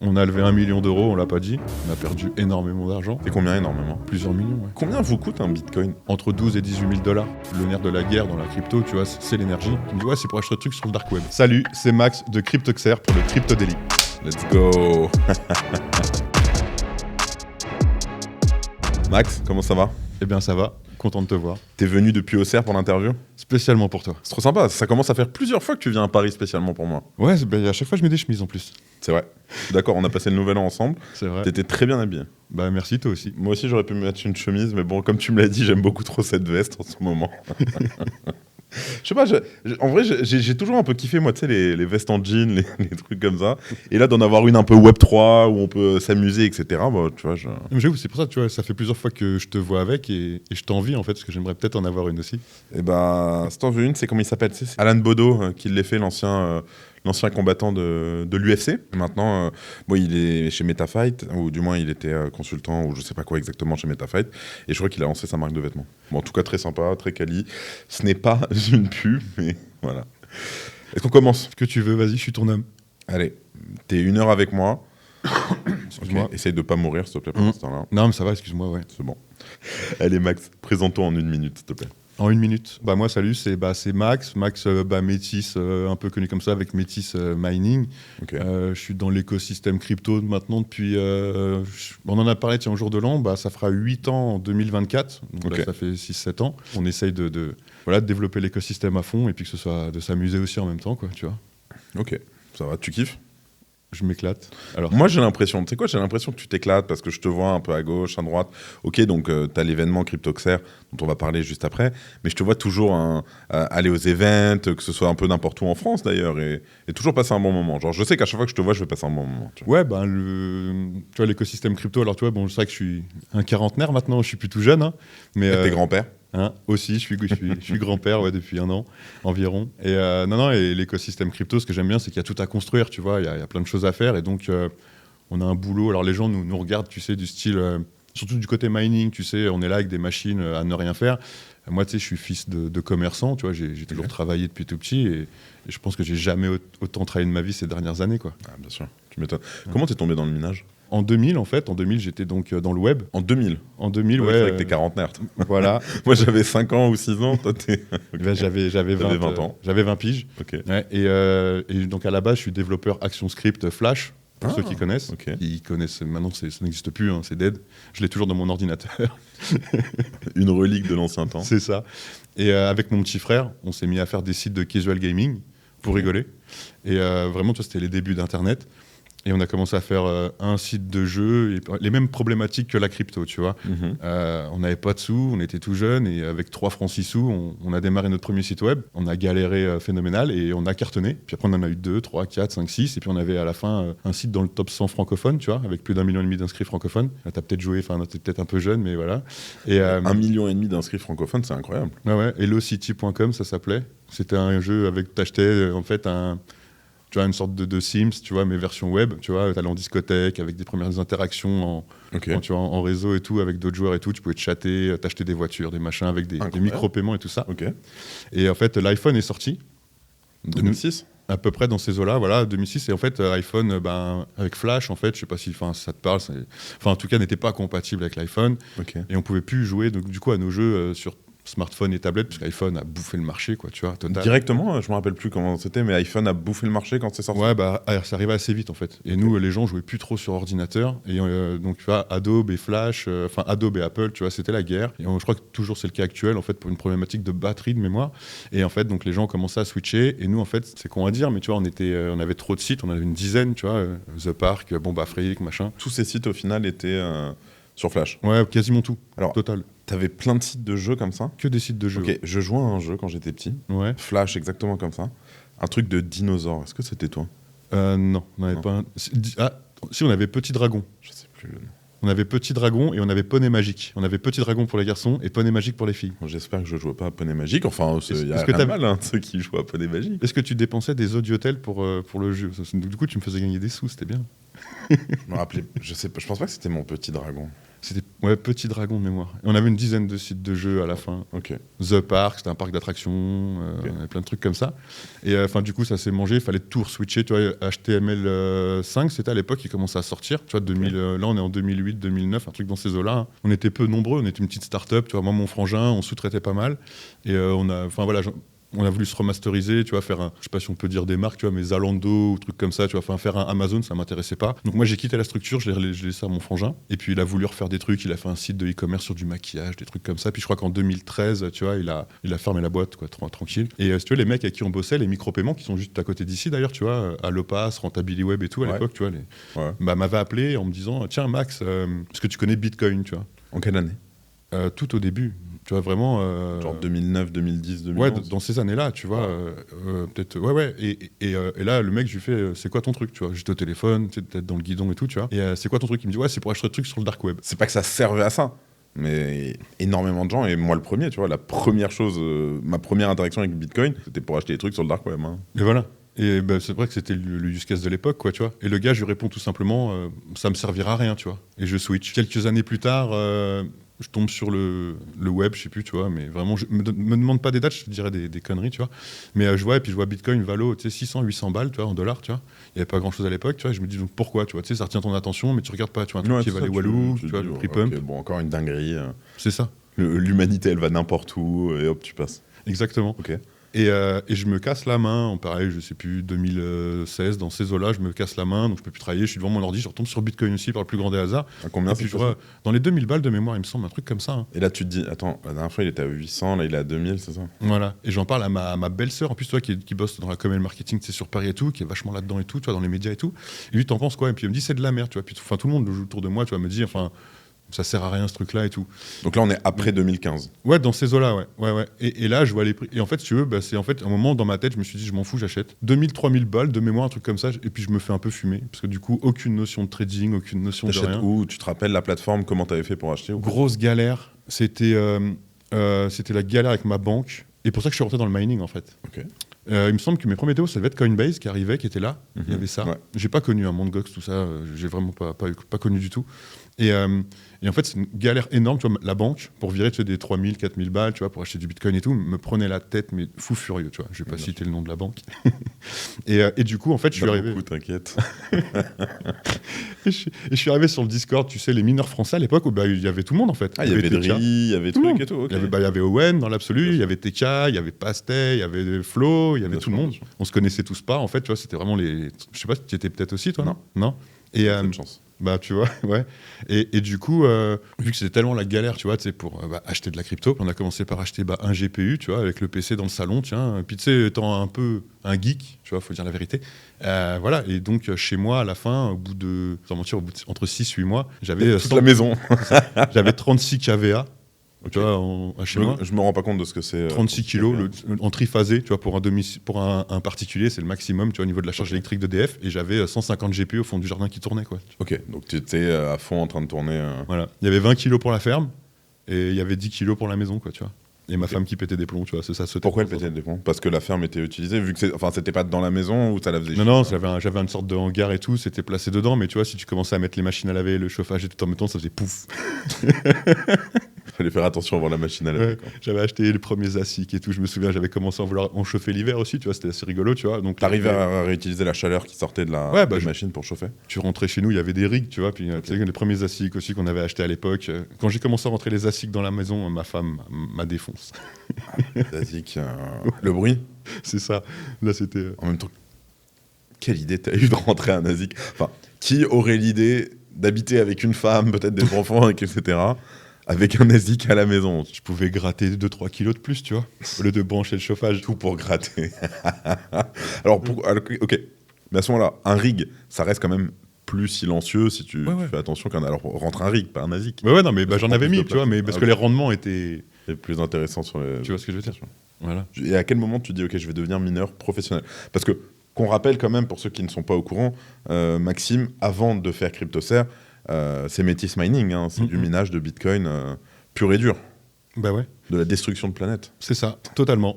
On a levé 1 million d'euros, on l'a pas dit. On a perdu énormément d'argent. C'est combien énormément? Plusieurs millions, ouais. Combien vous coûte un bitcoin? Entre 12 et 18 000 $. Le nerf de la guerre dans la crypto, tu vois, c'est l'énergie. Tu me dis, ouais, c'est pour acheter des trucs sur le dark web. Salut, c'est Max de CryptoXer pour le Crypto Daily. Let's go. Max, comment ça va? Eh bien, ça va. Content de te voir. T'es venu depuis Auxerre pour l'interview? Spécialement pour toi. C'est trop sympa, ça commence à faire plusieurs fois que tu viens à Paris spécialement pour moi. Ouais, à chaque fois, je mets des chemises en plus. C'est vrai. D'accord, on a passé le nouvel an ensemble. C'est vrai. T'étais très bien habillé. Bah, merci, toi aussi. Moi aussi, j'aurais pu me mettre une chemise, mais bon, comme tu me l'as dit, j'aime beaucoup trop cette veste en ce moment. Je sais pas, en vrai, j'ai toujours un peu kiffé, moi, tu sais, les vestes en jean, les trucs comme ça. Et là, d'en avoir une un peu Web3, où on peut s'amuser, etc., bah, tu vois, J'avoue, c'est pour ça, tu vois, ça fait plusieurs fois que je te vois avec et je t'envie, en fait, parce que j'aimerais peut-être en avoir une aussi. Et bah, si t'en veux une, c'est comment il s'appelle, tu sais, c'est Alan Bodo qui l'a fait, l'ancien combattant de l'UFC. Maintenant, bon, il est chez MetaFight, ou du moins il était consultant, ou je sais pas quoi exactement chez MetaFight, et je crois qu'il a lancé sa marque de vêtements. Bon, en tout cas, très sympa, très quali. Ce n'est pas une pub, mais voilà. Est-ce qu'on commence? Ce que tu veux, vas-y, je suis ton homme. Allez, t'es 1 heure avec moi. Excuse-moi. Okay. Essaye de pas mourir, s'il te plaît, pour ce temps-là. Non, mais ça va, excuse-moi, ouais. C'est bon. Allez, Max, présente-toi en 1 minute, s'il te plaît. En 1 minute. Bah moi salut, c'est Max. Max Métis, un peu connu comme ça avec Métis Mining. Okay. Je suis dans l'écosystème crypto maintenant depuis... on en a parlé tiens, au jour de l'an, ça fera 8 ans en 2024. Donc okay. Là, ça fait 6-7 ans. On essaye de développer l'écosystème à fond et puis que ce soit de s'amuser aussi en même temps, quoi, tu vois. Ok, ça va, tu kiffes? Je m'éclate. Alors, moi, j'ai l'impression, tu sais quoi, j'ai l'impression que tu t'éclates parce que je te vois un peu à gauche, à droite. Ok, donc tu as l'événement CryptoXer dont on va parler juste après, mais je te vois toujours aller aux events, que ce soit un peu n'importe où en France d'ailleurs, et toujours passer un bon moment. Genre, je sais qu'à chaque fois que je te vois, je vais passer un bon moment. Tu vois. Ouais, tu vois, l'écosystème crypto, alors tu vois, bon, je sais que je suis un quarantenaire maintenant, je suis plus tout jeune, hein, mais... T'es grand-père? Aussi, je suis grand-père depuis 1 an environ. Et non, et l'écosystème crypto, ce que j'aime bien, c'est qu'il y a tout à construire, tu vois, il y a plein de choses à faire. Et donc, on a un boulot. Alors, les gens nous regardent, tu sais, du style, surtout du côté mining, tu sais, on est là avec des machines à ne rien faire. Moi, tu sais, je suis fils de commerçant, tu vois, j'ai toujours travaillé depuis tout petit. Et je pense que j'ai jamais autant travaillé de ma vie ces dernières années, quoi. Ah, bien sûr, tu m'étonnes. Ouais. Comment t'es tombé dans le minage? En 2000, en fait. En 2000, j'étais donc dans le web. En 2000? En 2000, ouais. C'est vrai que t'es quarantenaire. Voilà. Moi, j'avais 5 ans ou 6 ans. Toi, t'es... Okay. Ben, j'avais 20 ans. J'avais 20 piges. Okay. Ouais, et donc, à la base, je suis développeur ActionScript Flash, pour ceux qui connaissent. Okay. Ils connaissent, maintenant, ça n'existe plus, hein, c'est dead. Je l'ai toujours dans mon ordinateur. Une relique de l'ancien temps. C'est ça. Et avec mon petit frère, on s'est mis à faire des sites de casual gaming pour rigoler. Et vraiment, tu vois, c'était les débuts d'Internet. Et on a commencé à faire un site de jeu, et les mêmes problématiques que la crypto, tu vois. On n'avait pas de sous, on était tout jeunes, et avec 3 francs 6 sous, on a démarré notre premier site web. On a galéré phénoménal, et on a cartonné. Puis après, on en a eu 2, 3, 4, 5, 6, et puis on avait à la fin un site dans le top 100 francophone, tu vois, avec plus d'1,5 million d'inscrits francophones. T'as peut-être joué, enfin, t'es peut-être un peu jeune, mais voilà. Et, 1,5 million d'inscrits francophones, c'est incroyable. Ouais, HelloCity.com, ça s'appelait. C'était un jeu avec, t'achetais en fait tu vois, une sorte de Sims, tu vois, mais version web, tu vois, t'allais en discothèque avec des premières interactions en réseau et tout, avec d'autres joueurs et tout, tu pouvais te chatter, t'acheter des voitures, des machins avec des micro-paiements et tout ça. Okay. Et en fait, l'iPhone est sorti. 2006 à peu près dans ces eaux-là, voilà, 2006. Et en fait, iPhone, avec Flash, en fait, je sais pas si ça te parle, en tout cas, n'était pas compatible avec l'iPhone. Okay. Et on pouvait plus jouer, donc, du coup, à nos jeux sur smartphone et tablette, parce qu'iPhone a bouffé le marché, quoi, tu vois, total. Directement, je me rappelle plus comment c'était, mais iPhone a bouffé le marché quand c'est sorti. Ouais, ça arrivait assez vite, en fait. Et nous, les gens jouaient plus trop sur ordinateur. Et donc, tu vois, Adobe et Flash, Adobe et Apple, tu vois, c'était la guerre. Et je crois que toujours c'est le cas actuel, en fait, pour une problématique de batterie de mémoire. Et en fait, donc, les gens ont commencé à switcher. Et nous, en fait, c'est con à dire, mais tu vois, on avait trop de sites, on avait une dizaine, tu vois, The Park, Bombe Afrique, machin. Tous ces sites, au final, étaient sur Flash. Ouais, quasiment tout. Alors, total. T'avais plein de sites de jeux comme ça? Que des sites de jeux. Ok, je jouais à un jeu quand j'étais petit. Ouais. Flash, exactement comme ça. Un truc de dinosaure. Est-ce que c'était toi? Non, on n'avait pas un... si, on avait Petit Dragon. Je sais plus le nom. On avait Petit Dragon et on avait Poney Magique. On avait Petit Dragon pour les garçons et Poney Magique pour les filles. J'espère que je jouais pas à Poney Magique. Enfin, il y a rien de mal, hein, ceux qui jouent à Poney Magique. Est-ce que tu dépensais des audiotels pour le jeu? Du coup, tu me faisais gagner des sous, c'était bien. Je me rappelais, je pense pas que c'était mon Petit Dragon. C'était Ouais, Petit Dragon de mémoire. Et on avait une dizaine de sites de jeux à la fin. Ok. The Park, c'était un parc d'attractions, plein de trucs comme ça. Et du coup, ça s'est mangé, il fallait tout re-switcher. Tu vois, HTML5, c'était à l'époque, il commençait à sortir. Tu vois, 2000, là, on est en 2008, 2009, un truc dans ces eaux-là. Hein. On était peu nombreux, on était une petite start-up. Tu vois, moi, mon frangin, on sous-traitait pas mal. Et on a voulu se remasteriser, tu vois, faire je sais pas si on peut dire des marques, tu vois, mais Zalando ou trucs comme ça, tu vois, faire un Amazon, ça m'intéressait pas. Donc moi j'ai quitté la structure, je l'ai laissé à mon frangin. Et puis il a voulu refaire des trucs, il a fait un site de e-commerce sur du maquillage, des trucs comme ça. Puis je crois qu'en 2013, tu vois, il a fermé la boîte, quoi, tranquille. Et si tu vois, les mecs avec qui on bossait, les micro-paiements qui sont juste à côté d'ici d'ailleurs, tu vois, Allopass, Rentabiliweb et tout à l'époque, tu vois, m'avaient appelé en me disant, tiens Max, est-ce que tu connais Bitcoin, tu vois. En quelle année? Tout au début. Tu vois, vraiment. Genre 2009, 2010, 2011. Ouais, dans ces années-là, tu vois. Peut-être. Ouais. Et là, le mec, je lui fais c'est quoi ton truc, tu vois. J'étais au téléphone, peut-être dans le guidon et tout, tu vois. Et c'est quoi ton truc? Il me dit ouais, c'est pour acheter des trucs sur le dark web. C'est pas que ça servait à ça, mais énormément de gens, et moi le premier, tu vois, la première chose, ma première interaction avec Bitcoin, c'était pour acheter des trucs sur le dark web. Hein. Et voilà. Et c'est vrai que c'était le use case de l'époque, quoi, tu vois. Et le gars, je lui réponds tout simplement ça me servira à rien, tu vois. Et je switch. Quelques années plus tard. Je tombe sur le web, je sais plus, tu vois, mais vraiment, me demande pas des dates, je te dirais des conneries, tu vois. Mais je vois Bitcoin, Valo, tu sais, 600, 800 balles, tu vois, en dollars, tu vois. Il n'y avait pas grand chose à l'époque, tu vois. Je me dis donc pourquoi, tu vois, tu sais, ça retient ton attention, mais tu regardes pas, tu vois, un truc qui valait Walou, tu vois, le prix pump. Okay, bon, encore une dinguerie. C'est ça. L'humanité, elle va n'importe où, et hop, tu passes. Exactement. Ok. Et je me casse la main, pareil, je sais plus, 2016, dans ces eaux-là, je me casse la main, donc je peux plus travailler, je suis devant mon ordi, je retombe sur Bitcoin aussi par le plus grand des hasards. À combien? Et puis je vois, dans les 2000 balles de mémoire, il me semble, un truc comme ça. Hein. Et là, tu te dis, attends, la dernière fois, il était à 800, là, il est à 2000, c'est ça? Voilà. Et j'en parle à ma belle-sœur, en plus, toi, qui bosse dans la com et le marketing, tu sais, sur Paris et tout, qui est vachement là-dedans et tout, tu vois, dans les médias et tout. Et lui, t'en penses quoi? Et puis il me dit, c'est de la merde, tu vois. Puis tout le monde autour de moi, tu vois, me dit, ça sert à rien ce truc-là et tout. Donc là, on est après 2015. Ouais, dans ces eaux-là, ouais. Et là, je vois les prix. Et en fait, si tu veux, c'est en fait un moment dans ma tête, je me suis dit, je m'en fous, j'achète. 2000, 3000 balles de mémoire, un truc comme ça. Et puis je me fais un peu fumer. Parce que du coup, aucune notion de trading, aucune notion de rien. T'achètes où? Tu te rappelles la plateforme? Comment t'avais fait pour acheter? Grosse galère. C'était la galère avec ma banque. Et pour ça que je suis rentré dans le mining, en fait. Ok. Il me semble que mes premiers déos, ça devait être Coinbase qui arrivait, qui était là. Il y avait ça. Ouais. J'ai pas connu un Mt. Gox, tout ça. J'ai vraiment pas connu du tout. Et en fait, c'est une galère énorme. Tu vois, la banque, pour virer des 3000, 4000 balles, tu vois, pour acheter du bitcoin et tout, me prenait la tête, mais fou furieux, tu vois. Je vais pas citer le nom de la banque. et du coup, en fait, je suis arrivé. Beaucoup, t'inquiète. et je suis arrivé sur le Discord, tu sais, les mineurs français à l'époque où il y avait tout le monde, en fait. Ah, il y avait Dri, il y avait trucs et tout. Okay. Il y avait Owen dans l'absolu, il y avait TK, il y avait Pastet, il y avait Flo, il y avait tout le monde. On se connaissait tous pas, en fait, tu vois, c'était vraiment les. Je sais pas si tu étais peut-être aussi, toi, non. Et de chance. Bah, tu vois, ouais. Et du coup, vu que c'était tellement la galère, tu vois, pour acheter de la crypto, on a commencé par acheter un GPU, tu vois, avec le PC dans le salon, tiens. Puis tu sais, étant un peu un geek, tu vois, faut dire la vérité. Voilà. Et donc, chez moi, à la fin, sans mentir, entre 6 et 8 mois, j'avais. Toute la maison. J'avais 36 kVA. Okay. Tu vois, chez moi. Je me rends pas compte de ce que c'est. 36 kilos en triphasé, tu vois, pour un particulier, c'est le maximum, tu vois, au niveau de la charge électrique d'EDF. Et j'avais 150 GPU au fond du jardin qui tournait, quoi. Ok, donc tu étais à fond en train de tourner. Voilà. Il y avait 20 kilos pour la ferme et il y avait 10 kilos pour la maison, quoi, tu vois. Et ma femme qui pétait des plombs, tu vois, c'est ça. Pourquoi elle pétait des plombs? Parce que la ferme était utilisée, vu que c'était pas dans la maison ou ça la faisait. Non, j'avais une sorte de hangar et tout, c'était placé dedans, mais tu vois, si tu commençais à mettre les machines à laver, le chauffage et tout en même temps, ça faisait pouf. Fallait faire attention avant la machine à laver. Ouais, j'avais acheté les premiers ASIC et tout, je me souviens, j'avais commencé à vouloir en chauffer l'hiver aussi, tu vois, c'était assez rigolo, tu vois. Donc t'arrivais à réutiliser la chaleur qui sortait de la machine pour chauffer. Tu rentrais chez nous, il y avait des rigs, tu vois, puis tu sais, les premiers ASIC aussi qu'on avait achetés à l'époque. Quand j'ai commencé à rentrer les ASIC dans la maison, ma femme m'a défonce. ASIC, le bruit. C'est ça. Là, c'était. En même temps, quelle idée t'as eu de rentrer un ASIC? Enfin, qui aurait l'idée d'habiter avec une femme, peut-être des enfants, etc. Avec un ASIC à la maison? Je pouvais gratter 2-3 kilos de plus, tu vois, au lieu de brancher le chauffage. Tout pour gratter. Alors, ok. Mais à ce moment-là, un rig, ça reste quand même plus silencieux si tu fais attention qu'un. Alors, rentre un rig, pas un ASIC. Ouais, non, mais j'en avais mis, tu vois, mais parce que les rendements étaient. C'est plus intéressant sur les. Tu vois ce que je veux dire? Voilà. Et à quel moment tu dis, ok, je vais devenir mineur professionnel? Parce que, qu'on rappelle quand même, pour ceux qui ne sont pas au courant, Maxime, avant de faire CryptoSer, c'est Métis Mining, hein, c'est du minage de Bitcoin pur et dur. Bah ouais. De la destruction de planète. C'est ça, totalement.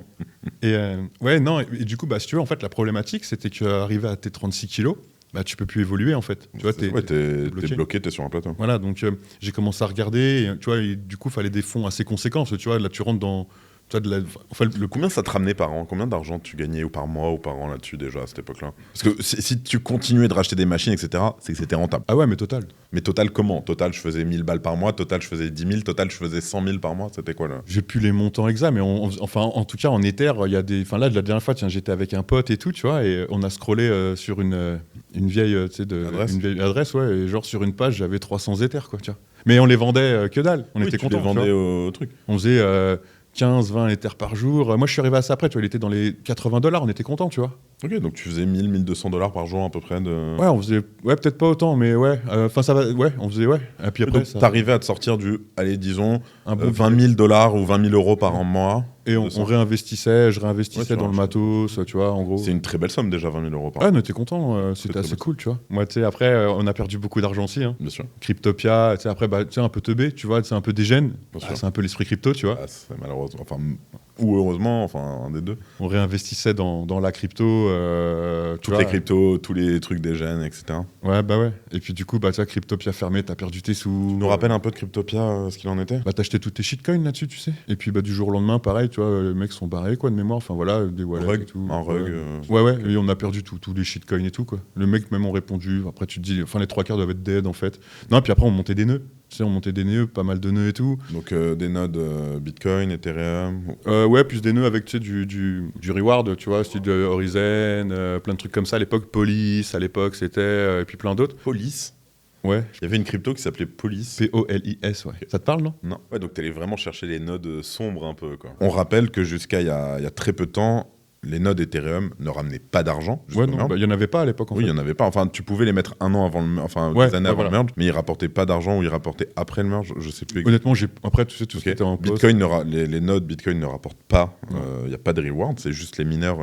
Et ouais, non, et du coup, si tu veux, en fait, la problématique, c'était qu'arrivé à tes 36 kilos, bah, tu peux plus évoluer en fait. Tu vois, t'es bloqué, t'es sur un plateau. Voilà, donc j'ai commencé à regarder, et, tu vois, et, du coup, il fallait des fonds assez conséquents. Tu vois, là, tu rentres dans. Tu vois, enfin, Combien ça te ramenait par an? Combien d'argent tu gagnais ou par mois ou par an là-dessus déjà à cette époque-là? Parce que si tu continuais de racheter des machines, etc., c'est que c'était rentable. Ah ouais, mais total. Mais total comment? Total, je faisais 1000 balles par mois, total, je faisais 10 000, total, je faisais 100 000 par mois, c'était quoi là? J'ai plus les montants exacts, mais enfin, en tout cas, en Ether, il y a des. Enfin, là, la dernière fois, tiens, j'étais avec un pote et tout, tu vois, et on a scrollé sur une vieille, tu sais, Adresse. une vieille adresse, ouais, et genre sur une page, j'avais 300 Ethers, quoi, tu vois. Mais on les vendait que dalle, on était tu les contents. vendais au truc. On faisait 15, 20 Ethers par jour. Moi, je suis arrivé à ça après, tu vois, il était dans les $80, on était contents, tu vois. Ok, donc tu faisais 1000, 1200 $ par jour à peu près de... Ouais, on faisait, ouais, peut-être pas autant, mais ouais, enfin, ça va, ouais, on faisait, ouais. Et puis après, donc ça. t'arrivais à te sortir du, allez, disons, Un bon 20 000 $ ou 20 000 € par an mois. Et on réinvestissait, je réinvestissais Ouais, dans le matos, tu vois, en gros. C'est une très belle somme déjà, 20 000 € par Ouais, an. on était contents, c'était très assez belle. cool, tu vois. Moi, tu sais, après, on a perdu beaucoup d'argent aussi, hein. Bien sûr. Cryptopia, tu sais, après, bah, tu sais, un peu teubé, tu vois, c'est un peu des gènes. Bien sûr. C'est un peu l'esprit crypto, tu vois. Ah, c'est malheureusement, enfin, ou heureusement, enfin, un des deux. On réinvestissait dans la crypto. Tu Toutes vois. les cryptos, tous les trucs des gènes, etc. Ouais, bah ouais. Et puis du coup, bah, tu vois, Cryptopia fermé, t'as perdu tes sous. Tu nous rappelles un peu de Cryptopia, ce qu'il en était? Bah, t'as acheté tous tes shitcoins là-dessus, tu sais. Et puis, bah, du jour au lendemain, pareil, tu vois, les mecs sont barrés, quoi, de mémoire. Enfin, voilà, des wallets et tout. Un rug. Ouais, et on a perdu tous les shitcoins et tout, quoi. Le mec, même, ont répondu. Après, tu te dis, enfin, les 3/4 doivent être dead, en fait. Non, puis après, on montait des nœuds. Tu sais, on montait des nœuds, pas mal de nœuds et tout. Donc des nodes Bitcoin, Ethereum. Ouais, plus des nœuds avec, tu sais, du reward, tu vois, style de Horizon, plein de trucs comme ça. À l'époque, Police, à l'époque, c'était, et puis plein d'autres. Police. Ouais. Il y avait une crypto qui s'appelait Police. Police, ouais. Ça te parle, non? Non. Ouais, donc t'allais vraiment chercher les nodes sombres un peu, quoi. On rappelle que jusqu'à il y a très peu de temps, les nodes Ethereum ne ramenaient pas d'argent. Ouais, non, il n'y en avait pas à l'époque, en fait. Oui, il n'y en avait pas. Enfin, tu pouvais les mettre un an avant des années avant le merge, mais ils rapportaient pas d'argent ou ils rapportaient après le merge, je sais plus. Honnêtement, après, tu sais, tout ce qui était en poste. Les nodes Bitcoin ne rapportent pas. Il n'y a pas de reward, c'est juste les mineurs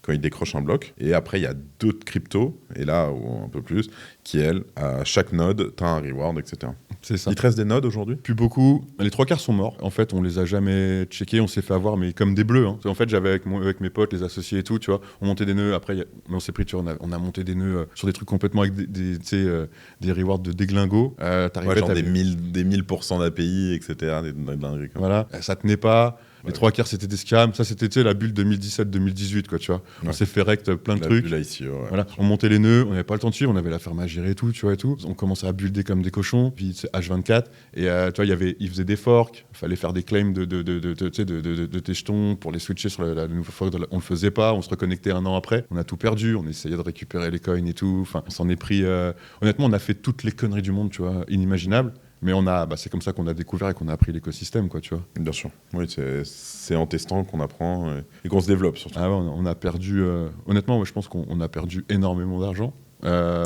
quand ils décrochent un bloc. Et après, il y a d'autres cryptos, et là, ou un peu plus, qui, elles, à chaque node, tu as un reward, etc. C'est ça. Il te reste des nodes aujourd'hui? Plus beaucoup. Les 3/4 sont morts. En fait, on les a jamais checkés. On s'est fait avoir, mais comme des bleus. Hein. En fait, j'avais avec mes potes, les associés et tout, tu vois. On montait des nœuds. Après, on s'est pris, tu vois, on a monté des nœuds sur des trucs complètement avec des rewards de déglingo. Ouais, genre des 1000% d'API, etc. Des dingueries. Voilà. Ça tenait pas. Les 3/4 c'était des scams. Ça, c'était, tu sais, la bulle 2017-2018, quoi, tu vois. Ouais. On s'est fait rect plein de trucs. Bulle ICO, ouais. Voilà. On montait les nœuds, on n'avait pas le temps de suivre, on avait la ferme à gérer et tout, tu vois, et tout. On commençait à builder comme des cochons, puis c'est H24. Et tu vois, ils faisaient des forks, il fallait faire des claims de tes jetons pour les switcher sur la nouvelle fork. On le faisait pas, on se reconnectait un an après. On a tout perdu, on essayait de récupérer les coins et tout. Enfin, on s'en est pris. Honnêtement, on a fait toutes les conneries du monde, tu vois, inimaginables. Mais c'est comme ça qu'on a découvert et qu'on a appris l'écosystème, quoi, tu vois. Bien sûr. Oui, c'est en testant qu'on apprend et qu'on se développe, surtout. Ah ouais, on a perdu... honnêtement, moi, je pense qu'on a perdu énormément d'argent.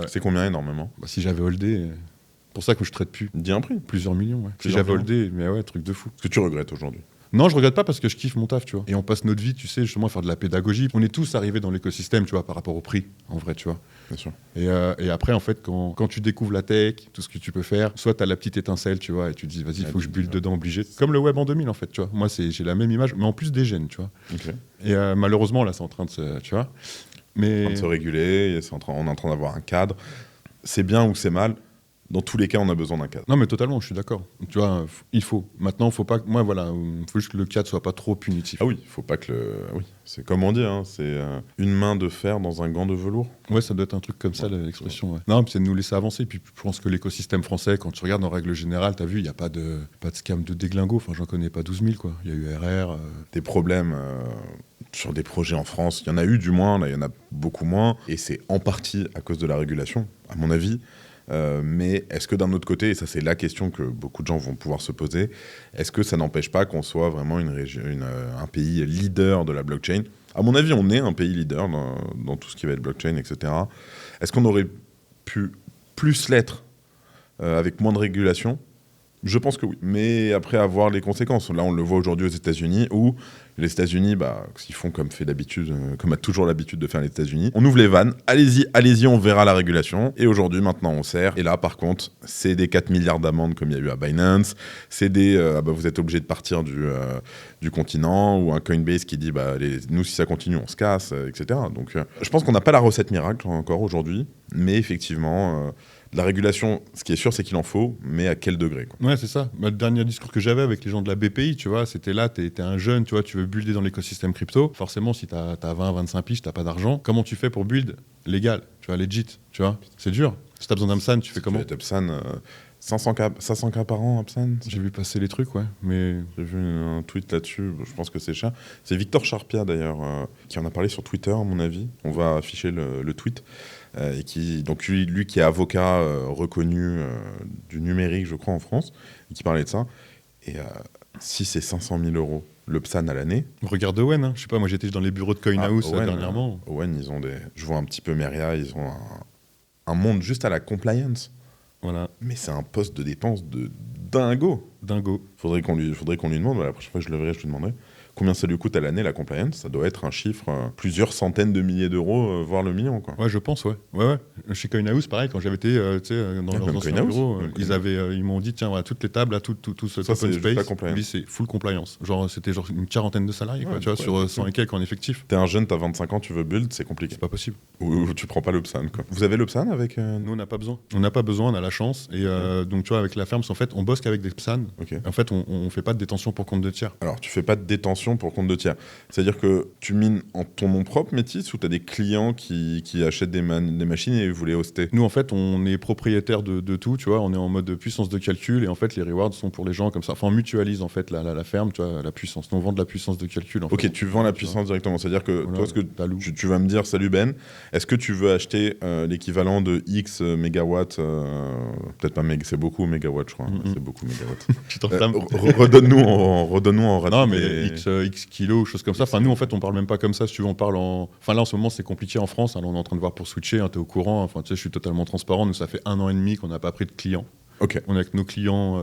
C'est combien, énormément? Si j'avais holdé... pour ça que je traite plus. Dis un prix. Plusieurs millions, ouais. Si Plusieurs j'avais millions. holdé, mais ouais, truc de fou. Ce que tu regrettes aujourd'hui? Non, je regrette pas parce que je kiffe mon taf, tu vois. Et on passe notre vie, tu sais, justement à faire de la pédagogie. On est tous arrivés dans l'écosystème, tu vois, par rapport au prix, en vrai, tu vois. Bien sûr. Et après, en fait, quand tu découvres la tech, tout ce que tu peux faire, soit tu as la petite étincelle, tu vois, et tu te dis, vas-y, il faut que je build dedans, obligé. Comme le web en 2000, en fait, tu vois. Moi, j'ai la même image, mais en plus des gènes, tu vois. Okay. Et malheureusement, là, c'est en train de se... Tu vois. Mais... En train de se réguler, on est en train d'avoir un cadre. C'est bien ou c'est mal? Dans tous les cas, on a besoin d'un cadre. Non, mais totalement, je suis d'accord. Tu vois, il faut. Maintenant, il faut pas. Moi, voilà, il faut juste que le cadre soit pas trop punitif. Ah oui, il faut pas que le. Oui, c'est comme on dit, hein, c'est une main de fer dans un gant de velours. Ouais, ça doit être un truc comme ça, l'expression. Ouais. Non, puis c'est de nous laisser avancer. Puis je pense que l'écosystème français, quand tu regardes en règle générale, t'as vu, il n'y a pas de scam de déglingo. Enfin, j'en connais pas 12 000, quoi. Il y a eu RR. Des problèmes. Sur des projets en France, il y en a eu du moins, là il y en a beaucoup moins, et c'est en partie à cause de la régulation, à mon avis. Mais est-ce que d'un autre côté, et ça c'est la question que beaucoup de gens vont pouvoir se poser, est-ce que ça n'empêche pas qu'on soit vraiment un pays leader de la blockchain? À mon avis, on est un pays leader dans tout ce qui va être blockchain, etc. Est-ce qu'on aurait pu plus l'être avec moins de régulation, Je pense que oui, mais après avoir les conséquences. Là, on le voit aujourd'hui aux États-Unis, où les États-Unis, ils font comme fait d'habitude, comme a toujours l'habitude de faire les États-Unis. On ouvre les vannes, allez-y, on verra la régulation. Et aujourd'hui, maintenant, on serre. Et là, par contre, c'est des 4 milliards d'amendes comme il y a eu à Binance. C'est des, vous êtes obligé de partir du continent, ou un Coinbase qui dit, nous, si ça continue, on se casse, etc. Donc, je pense qu'on n'a pas la recette miracle encore aujourd'hui, mais effectivement. La régulation, ce qui est sûr, c'est qu'il en faut, mais à quel degré, quoi. Ouais, c'est ça. Le dernier discours que j'avais avec les gens de la BPI, tu vois, c'était là, t'es un jeune, tu vois, tu veux builder dans l'écosystème crypto. Forcément, si t'as 20, 25 piges, t'as pas d'argent. Comment tu fais pour build légal, tu vois, legit, tu vois? C'est dur. Si t'as besoin d'Amsan, tu fais comment? Tu fais Amsan, 500K par an, Amsan. J'ai vu passer les trucs, ouais, mais... J'ai vu un tweet là-dessus, je pense que c'est cher. C'est Victor Charpia, d'ailleurs, qui en a parlé sur Twitter, à mon avis. On va afficher le tweet. Et donc lui qui est avocat reconnu du numérique, je crois, en France, et qui parlait de ça. Et si c'est 500 000 € le PSAN à l'année... Regarde Owen, hein. Je sais pas, moi j'étais dans les bureaux de Coinhouse dernièrement. Owen, ils ont je vois un petit peu Meria, ils ont un monde juste à la compliance. Voilà. Mais c'est un poste de dépense de dingo. Faudrait qu'on lui demande, la prochaine fois que je le verrai, je lui demanderai. Combien ça lui coûte à l'année, la compliance? Ça doit être un chiffre, plusieurs centaines de milliers d'euros, voire le million, quoi. Ouais, je pense, ouais. Chez Coinhouse, pareil, quand j'avais été dans leurs anciens bureaux, ils m'ont dit, tiens, voilà, toutes les tables, tout ce ça, open space, lui, c'est full compliance. C'était une quarantaine de salariés, quoi, tu vois, sur 100 et quelques en effectif. T'es un jeune, t'as 25 ans, tu veux build, c'est compliqué. C'est pas possible. Ou tu prends pas le PSAN, quoi. Vous avez le PSAN avec... Nous, on n'a pas besoin. On n'a pas besoin, on a la chance. Et donc, tu vois, avec la ferme, en fait, on bosse qu'avec des PSAN. Okay. En fait, on fait pas de détention pour compte de tiers. Alors, tu fais pas de détention pour compte de tiers. C'est-à-dire que tu mines en ton nom propre, Métis, ou tu as des clients qui achètent des machines et vous les hostez? Nous, en fait, on est propriétaire de tout, tu vois, on est en mode puissance de calcul et en fait, les rewards sont pour les gens comme ça. Enfin, on mutualise en fait la ferme, tu vois, la puissance. Nous, on vend de la puissance de calcul. En fait. Tu vends la puissance directement. C'est-à-dire que voilà, toi, tu vas me dire, salut Ben, est-ce que tu veux acheter l'équivalent de X mégawatts, peut-être pas c'est beaucoup mégawatts, je crois. C'est beaucoup mégawatts. Tu t'enflammes. Redonne-nous en rapide. Non, mais X kilos, choses comme ça. Enfin, nous, en fait, on parle même pas comme ça. Si tu veux, on parle en. Enfin, là, en ce moment, c'est compliqué en France. Alors, on est en train de voir pour switcher. Hein, t'es au courant. Enfin, tu sais, je suis totalement transparent. Nous, ça fait 1 an et demi qu'on n'a pas pris de clients. Ok. On est avec nos clients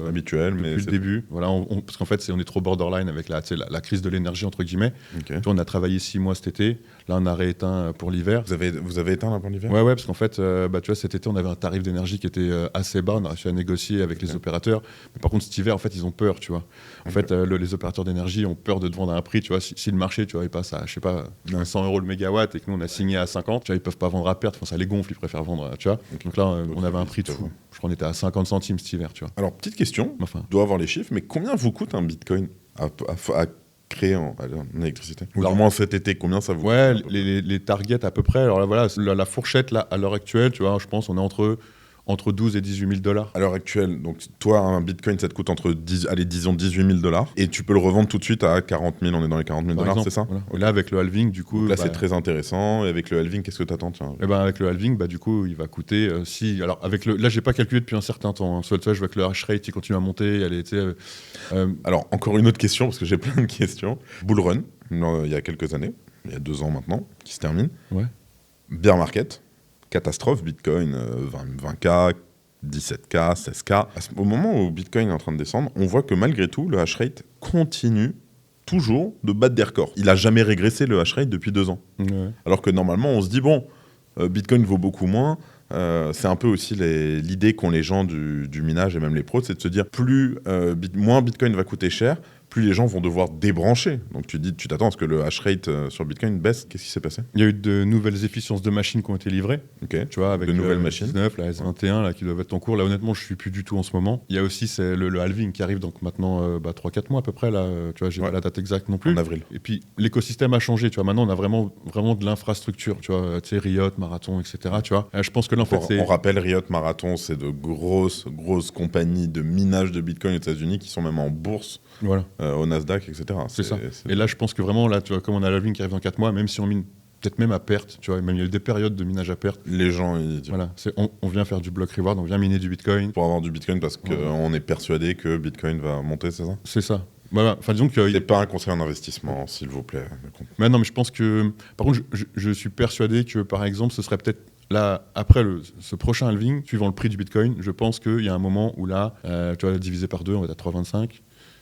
habituels, depuis le début. Voilà, parce qu'en fait, on est trop borderline avec la crise de l'énergie entre guillemets. Okay. Tu vois, on a travaillé 6 mois cet été. Là, on a rééteint pour l'hiver. Vous avez éteint là pour l'hiver? Ouais, parce qu'en fait, tu vois, cet été, on avait un tarif d'énergie qui était assez bas. On a réussi à négocier avec les opérateurs. Mais par contre, cet hiver, en fait, ils ont peur, tu vois. En fait, les opérateurs d'énergie ont peur de te vendre à un prix. Tu vois, si le marché, tu vois, il passe à, je sais pas, 100 € le mégawatt et que nous, on a signé à 50, tu vois, ils peuvent pas vendre à perte. Enfin, ça les gonfle, ils préfèrent vendre, tu vois. Donc là, on avait un prix de fou. Je crois qu'on était à 50 centimes cet hiver, tu vois. Alors, petite question, tu dois avoir les chiffres, mais combien vous coûte un bitcoin à créer en électricité? Ou au moins cet été, combien ça vous coûte? Ouais, les targets à peu près. Alors là, voilà, la fourchette, là, à l'heure actuelle, tu vois, je pense on est entre 12 et 18 000 $. À l'heure actuelle, donc toi, un bitcoin, ça te coûte disons 18 000 $. Et tu peux le revendre tout de suite à 40 000, on est dans les 40 000 $, c'est ça? Voilà. Et là, avec le halving, du coup... Donc là, c'est très intéressant. Et avec le halving, qu'est-ce que tu attends? Avec le halving, du coup, il va coûter... Alors, là, j'ai pas calculé depuis un certain temps. Hein. Soit, je vois que le hash rate, il continue à monter. Alors, encore une autre question, parce que j'ai plein de questions. Bull Run, il y a quelques années, il y a 2 ans maintenant, qui se termine. Ouais. Bear market. Catastrophe, Bitcoin 20K, 17K, 16K. Au moment où Bitcoin est en train de descendre, on voit que malgré tout, le hash rate continue toujours de battre des records. Il n'a jamais régressé le hash rate depuis 2 ans. Ouais. Alors que normalement, on se dit, bon, Bitcoin vaut beaucoup moins. C'est un peu aussi l'idée qu'ont les gens du minage et même les pros, c'est de se dire, moins Bitcoin va coûter cher, plus les gens vont devoir débrancher. Donc tu t'attends à ce que le hash rate sur Bitcoin baisse. Qu'est-ce qui s'est passé? Il y a eu de nouvelles efficiences de machines qui ont été livrées. Okay. Tu vois, avec de nouvelles machines. 19, la S21 là, qui doivent être en cours. Là, honnêtement, je ne suis plus du tout en ce moment. Il y a aussi le halving qui arrive donc maintenant 3-4 mois à peu près. Là, tu vois, j'ai pas la date exacte non plus. En avril. Et puis l'écosystème a changé. Tu vois, maintenant on a vraiment de l'infrastructure. Tu vois, Riot, Marathon, etc. Tu vois. Je pense que là, en fait, on rappelle, Riot, Marathon, c'est de grosses compagnies de minage de Bitcoin aux États-Unis qui sont même en bourse. Voilà. Au Nasdaq, etc. C'est ça. Et là, je pense que vraiment, là, tu vois, comme on a la ligne qui arrive dans 4 mois, même si on mine peut-être même à perte, tu vois, même il y a eu des périodes de minage à perte. Les gens, voilà, on vient faire du block reward, on vient miner du Bitcoin. Pour avoir du Bitcoin parce qu'on est persuadé que Bitcoin va monter, c'est ça? C'est ça. Voilà. Enfin, disons que... C'est pas un conseil en investissement, s'il vous plaît. Mais non, mais je pense que... Par contre, je suis persuadé que, par exemple, ce serait peut-être Là, après ce prochain halving, suivant le prix du Bitcoin, je pense qu'il y a un moment où là, tu vois, divisé par 2, on va être à 3,25.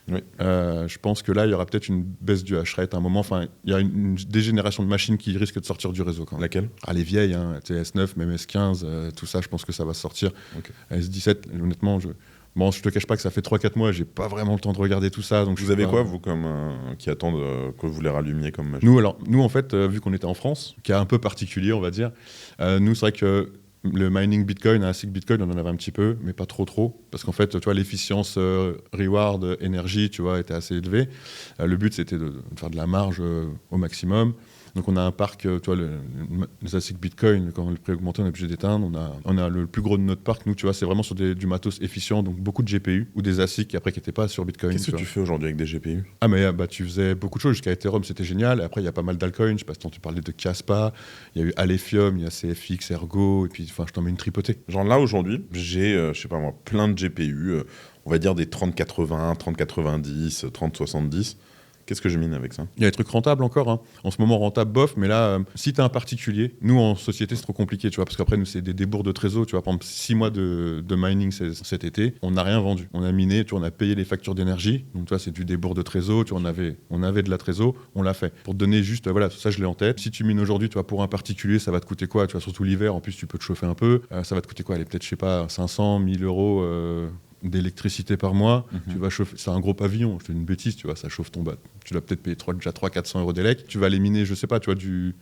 Oui. Je pense que là, il y aura peut-être une baisse du hash rate à un moment. Enfin, il y a une dégénération de machines qui risque de sortir du réseau quand même. Laquelle? Les vieilles, hein, S9, même S15, tout ça, je pense que ça va sortir. Okay. S17, honnêtement, je te cache pas que ça fait 3-4 mois, j'ai pas vraiment le temps de regarder tout ça. Donc vous avez quoi, vous, comme qui attendent que vous les rallumiez comme machine? Nous, en fait, vu qu'on était en France, qui est un peu particulier, on va dire, nous, c'est vrai que le mining Bitcoin, ASIC Bitcoin, on en avait un petit peu, mais pas trop. Parce qu'en fait, tu vois, l'efficience reward, énergie, tu vois, était assez élevée. Le but, c'était de faire de la marge au maximum. Donc on a un parc, tu vois, les ASIC Bitcoin, quand le prix a augmenté, on est obligé d'éteindre. On a le plus gros de notre parc, nous, tu vois, c'est vraiment sur du matos efficient, donc beaucoup de GPU, ou des ASIC après qui n'étaient pas sur Bitcoin. Qu'est-ce que tu fais aujourd'hui avec des GPU? Ah mais tu faisais beaucoup de choses, jusqu'à Ethereum c'était génial, et après il y a pas mal d'altcoins, je sais pas si tu parlais de Kaspa, il y a eu Alephium, il y a CFX, Ergo, et puis enfin je t'en mets une tripotée. Genre là aujourd'hui, j'ai, je sais pas moi, plein de GPU, on va dire des 3080, 3090, 3070. Qu'est-ce que je mine avec ça? Il y a des trucs rentables encore, hein. En ce moment rentable bof, mais là, si tu es un particulier, nous en société c'est trop compliqué, tu vois, parce qu'après nous c'est des débours de trésor, tu vois, par exemple 6 mois de mining cet été, on n'a rien vendu. On a miné, tu vois, on a payé les factures d'énergie, donc tu vois, c'est du débours de trésor, tu vois, on avait de la trésor, on l'a fait. Pour te donner juste, voilà, ça je l'ai en tête. Si tu mines aujourd'hui, tu vois, pour un particulier, ça va te coûter quoi? Tu vois, surtout l'hiver, en plus tu peux te chauffer un peu, ça va te coûter quoi? Allez, peut-être, je sais pas, 500, 1000 euros d'électricité par mois, tu vas chauffer, c'est un gros pavillon, je fais une bêtise, tu vois, ça chauffe ton bas. Tu vas peut-être payer déjà 300-400 euros d'élec, tu vas aller miner, je sais pas, tu vois, du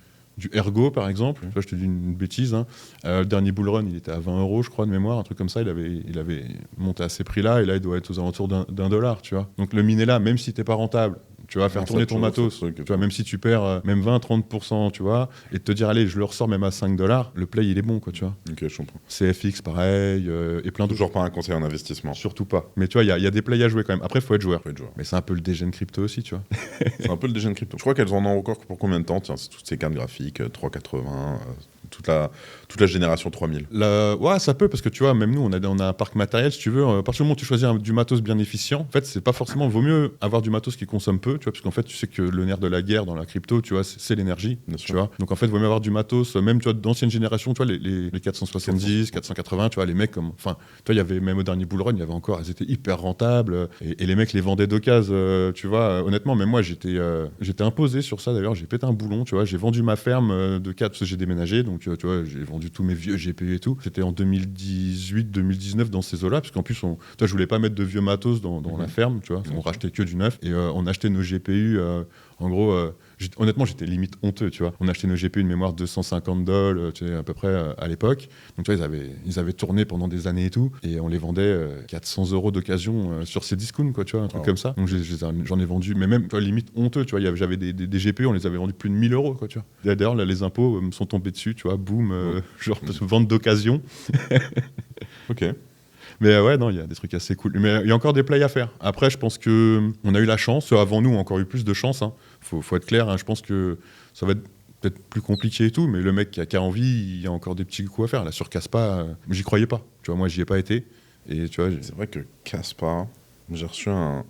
Ergo par exemple, tu vois, je te dis une bêtise, hein. Le dernier bull run, il était à 20 euros, je crois, de mémoire, un truc comme ça, il avait monté à ces prix-là, et là, il doit être aux alentours d'un dollar, tu vois. Donc le miner là, même si t'es pas rentable, tu vas faire tourner ton matos, tu vois, même si tu perds même 20-30%, tu vois, et te dire, allez, je le ressors même à 5 $, le play, il est bon, quoi, tu vois. Ok, je comprends. CFX, pareil, et plein d'autres. Toujours pas un conseil en investissement. Surtout pas. Mais tu vois, il y a des plays à jouer quand même. Après, il faut être joueur. Faut être joueur. Mais c'est un peu le dégène crypto aussi, tu vois. C'est un peu le dégène crypto. Je crois qu'elles en ont encore pour combien de temps? Tiens, c'est toutes ces cartes graphiques, 380, toute la génération 3000. Ouais, ça peut, parce que tu vois, même nous, on a un parc matériel, si tu veux. À partir du moment où tu choisis du matos bien efficient, en fait, c'est pas forcément. Vaut mieux avoir du matos qui consomme peu, tu vois, parce qu'en fait, tu sais que le nerf de la guerre dans la crypto, tu vois, c'est l'énergie, tu vois. Donc en fait, vaut mieux avoir du matos, même tu vois, d'ancienne génération, tu vois, les 470, 480, tu vois, les mecs comme. Enfin, tu vois, il y avait même au dernier bull run, il y avait encore, elles étaient hyper rentables, et les mecs les vendaient d'occasion, tu vois. Honnêtement, même moi, j'étais imposé sur ça d'ailleurs, j'ai pété un boulon, tu vois, j'ai vendu ma ferme de 4 parce que j'ai déménagé, donc tu vois, j'ai vendu tous mes vieux GPU et tout. C'était en 2018-2019 dans ces eaux-là, parce qu'en plus, je voulais pas mettre de vieux matos dans la ferme, tu vois. On rachetait que du neuf et on achetait nos GPU. En gros, honnêtement, j'étais limite honteux, tu vois. On achetait nos GPU de mémoire $250, tu sais, à peu près à l'époque. Donc, tu vois, ils avaient tourné pendant des années et tout, et on les vendait 400 € d'occasion sur ces discounts, quoi, tu vois, un truc comme ça. Donc, j'en ai vendu, mais même, tu vois, limite honteux, tu vois. J'avais des GPU, on les avait vendus plus de 1000 €, quoi, tu vois. D'ailleurs, là, les impôts me sont tombés dessus, tu vois, boum, genre vente d'occasion. Ok. Mais ouais, non, il y a des trucs assez cool. Mais il y a encore des plays à faire. Après, je pense qu'on a eu la chance. Avant nous, on a encore eu plus de chance. Hein. Faut être clair. Hein. Je pense que ça va être peut-être plus compliqué et tout. Mais le mec qui a envie, il y a encore des petits coups à faire. Là, sur Kaspa, j'y croyais pas. Tu vois, moi, j'y ai pas été. Et tu vois, c'est vrai que Kaspa, j'ai reçu on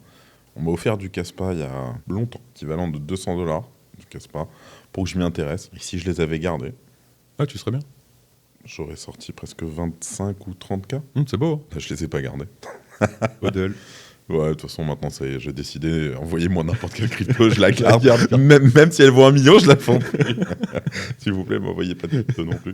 m'a offert du Kaspa il y a longtemps, équivalent de 200 $ du Kaspa, pour que je m'y intéresse. Et si je les avais gardés, ah, tu serais bien. J'aurais sorti presque 25 ou 30K. C'est beau. Hein. Là, je les ai pas gardés. Hodl. Ouais, de toute façon, maintenant, ça y est, j'ai décidé, envoyez-moi n'importe quelle crypto, je la garde. Même si elle vaut 1 million, je la vends plus. S'il vous plaît, m'envoyez pas de crypto non plus.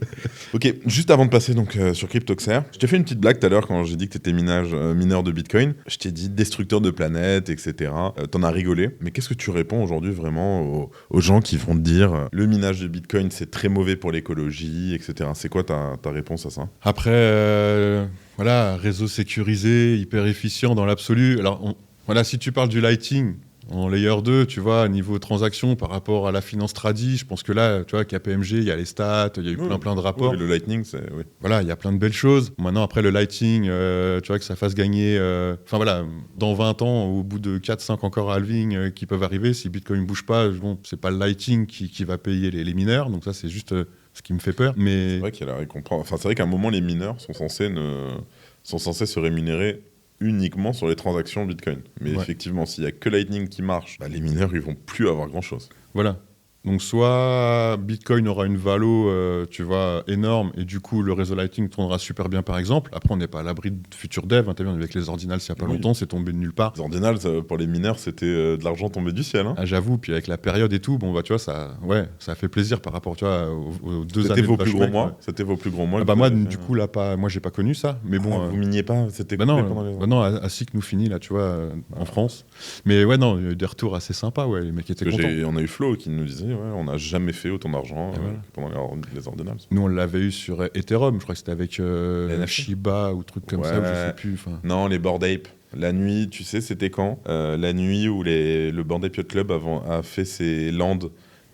Ok, juste avant de passer donc, sur CryptoXer, je t'ai fait une petite blague tout à l'heure quand j'ai dit que tu étais mineur de Bitcoin. Je t'ai dit destructeur de planètes, etc. T'en as rigolé. Mais qu'est-ce que tu réponds aujourd'hui vraiment aux gens qui vont te dire le minage de Bitcoin, c'est très mauvais pour l'écologie, etc. C'est quoi ta réponse à ça? Après, voilà, réseau sécurisé, hyper efficient dans l'absolu. Alors, voilà, si tu parles du Lighting en layer 2, tu vois, niveau transaction par rapport à la finance tradi, je pense que là, tu vois, KPMG, il y a les stats, il y a eu plein de rapports. Oui, le Lightning, c'est... Oui. Voilà, il y a plein de belles choses. Maintenant, après le Lighting, tu vois, que ça fasse gagner... Enfin voilà, dans 20 ans, au bout de 4-5 encore halving qui peuvent arriver, si Bitcoin ne bouge pas, bon, c'est pas le Lighting qui va payer les mineurs, donc ça, c'est juste... ce qui me fait peur, mais... C'est vrai qu'il y a la récompense. Enfin, c'est vrai qu'à un moment, les mineurs sont censés se rémunérer uniquement sur les transactions Bitcoin. Mais effectivement, s'il n'y a que Lightning qui marche, les mineurs, ils vont plus avoir grand-chose. Voilà. Donc soit Bitcoin aura une valo, tu vois, énorme, et du coup le réseau Lightning tournera super bien par exemple. Après on n'est pas à l'abri de futurs devs, hein, t'as vu, avec les ordinals il n'y a pas Oui. longtemps, c'est tombé de nulle part. Les ordinals, pour les mineurs, c'était de l'argent tombé du ciel. Hein. Ah, j'avoue, puis avec la période et tout, bon bah tu vois, ça a fait plaisir par rapport, tu vois, aux 2 années C'était de vos plus gros Bashback, mois. ouais. C'était vos plus gros mois. Ah bah moi du coup là moi j'ai pas connu ça, mais bon. Vous miniez pas. C'était Bah coupé non, pendant les bah non, à SIC nous finit là, tu vois, en France. Mais ouais, non, il y a eu des retours assez sympas, ouais, les mecs étaient Parce que contents. on a eu Flo qui nous disait, ouais, on n'a jamais fait autant d'argent Et voilà. que pendant les ordinals. Nous, on l'avait eu sur Ethereum, je crois que c'était avec NFT. Shiba ou truc comme Ouais. ça, ou je sais plus. Enfin. Non, les Bored Ape. La nuit, tu sais, c'était quand La nuit où le Bored Ape Yacht Club a fait ses lands.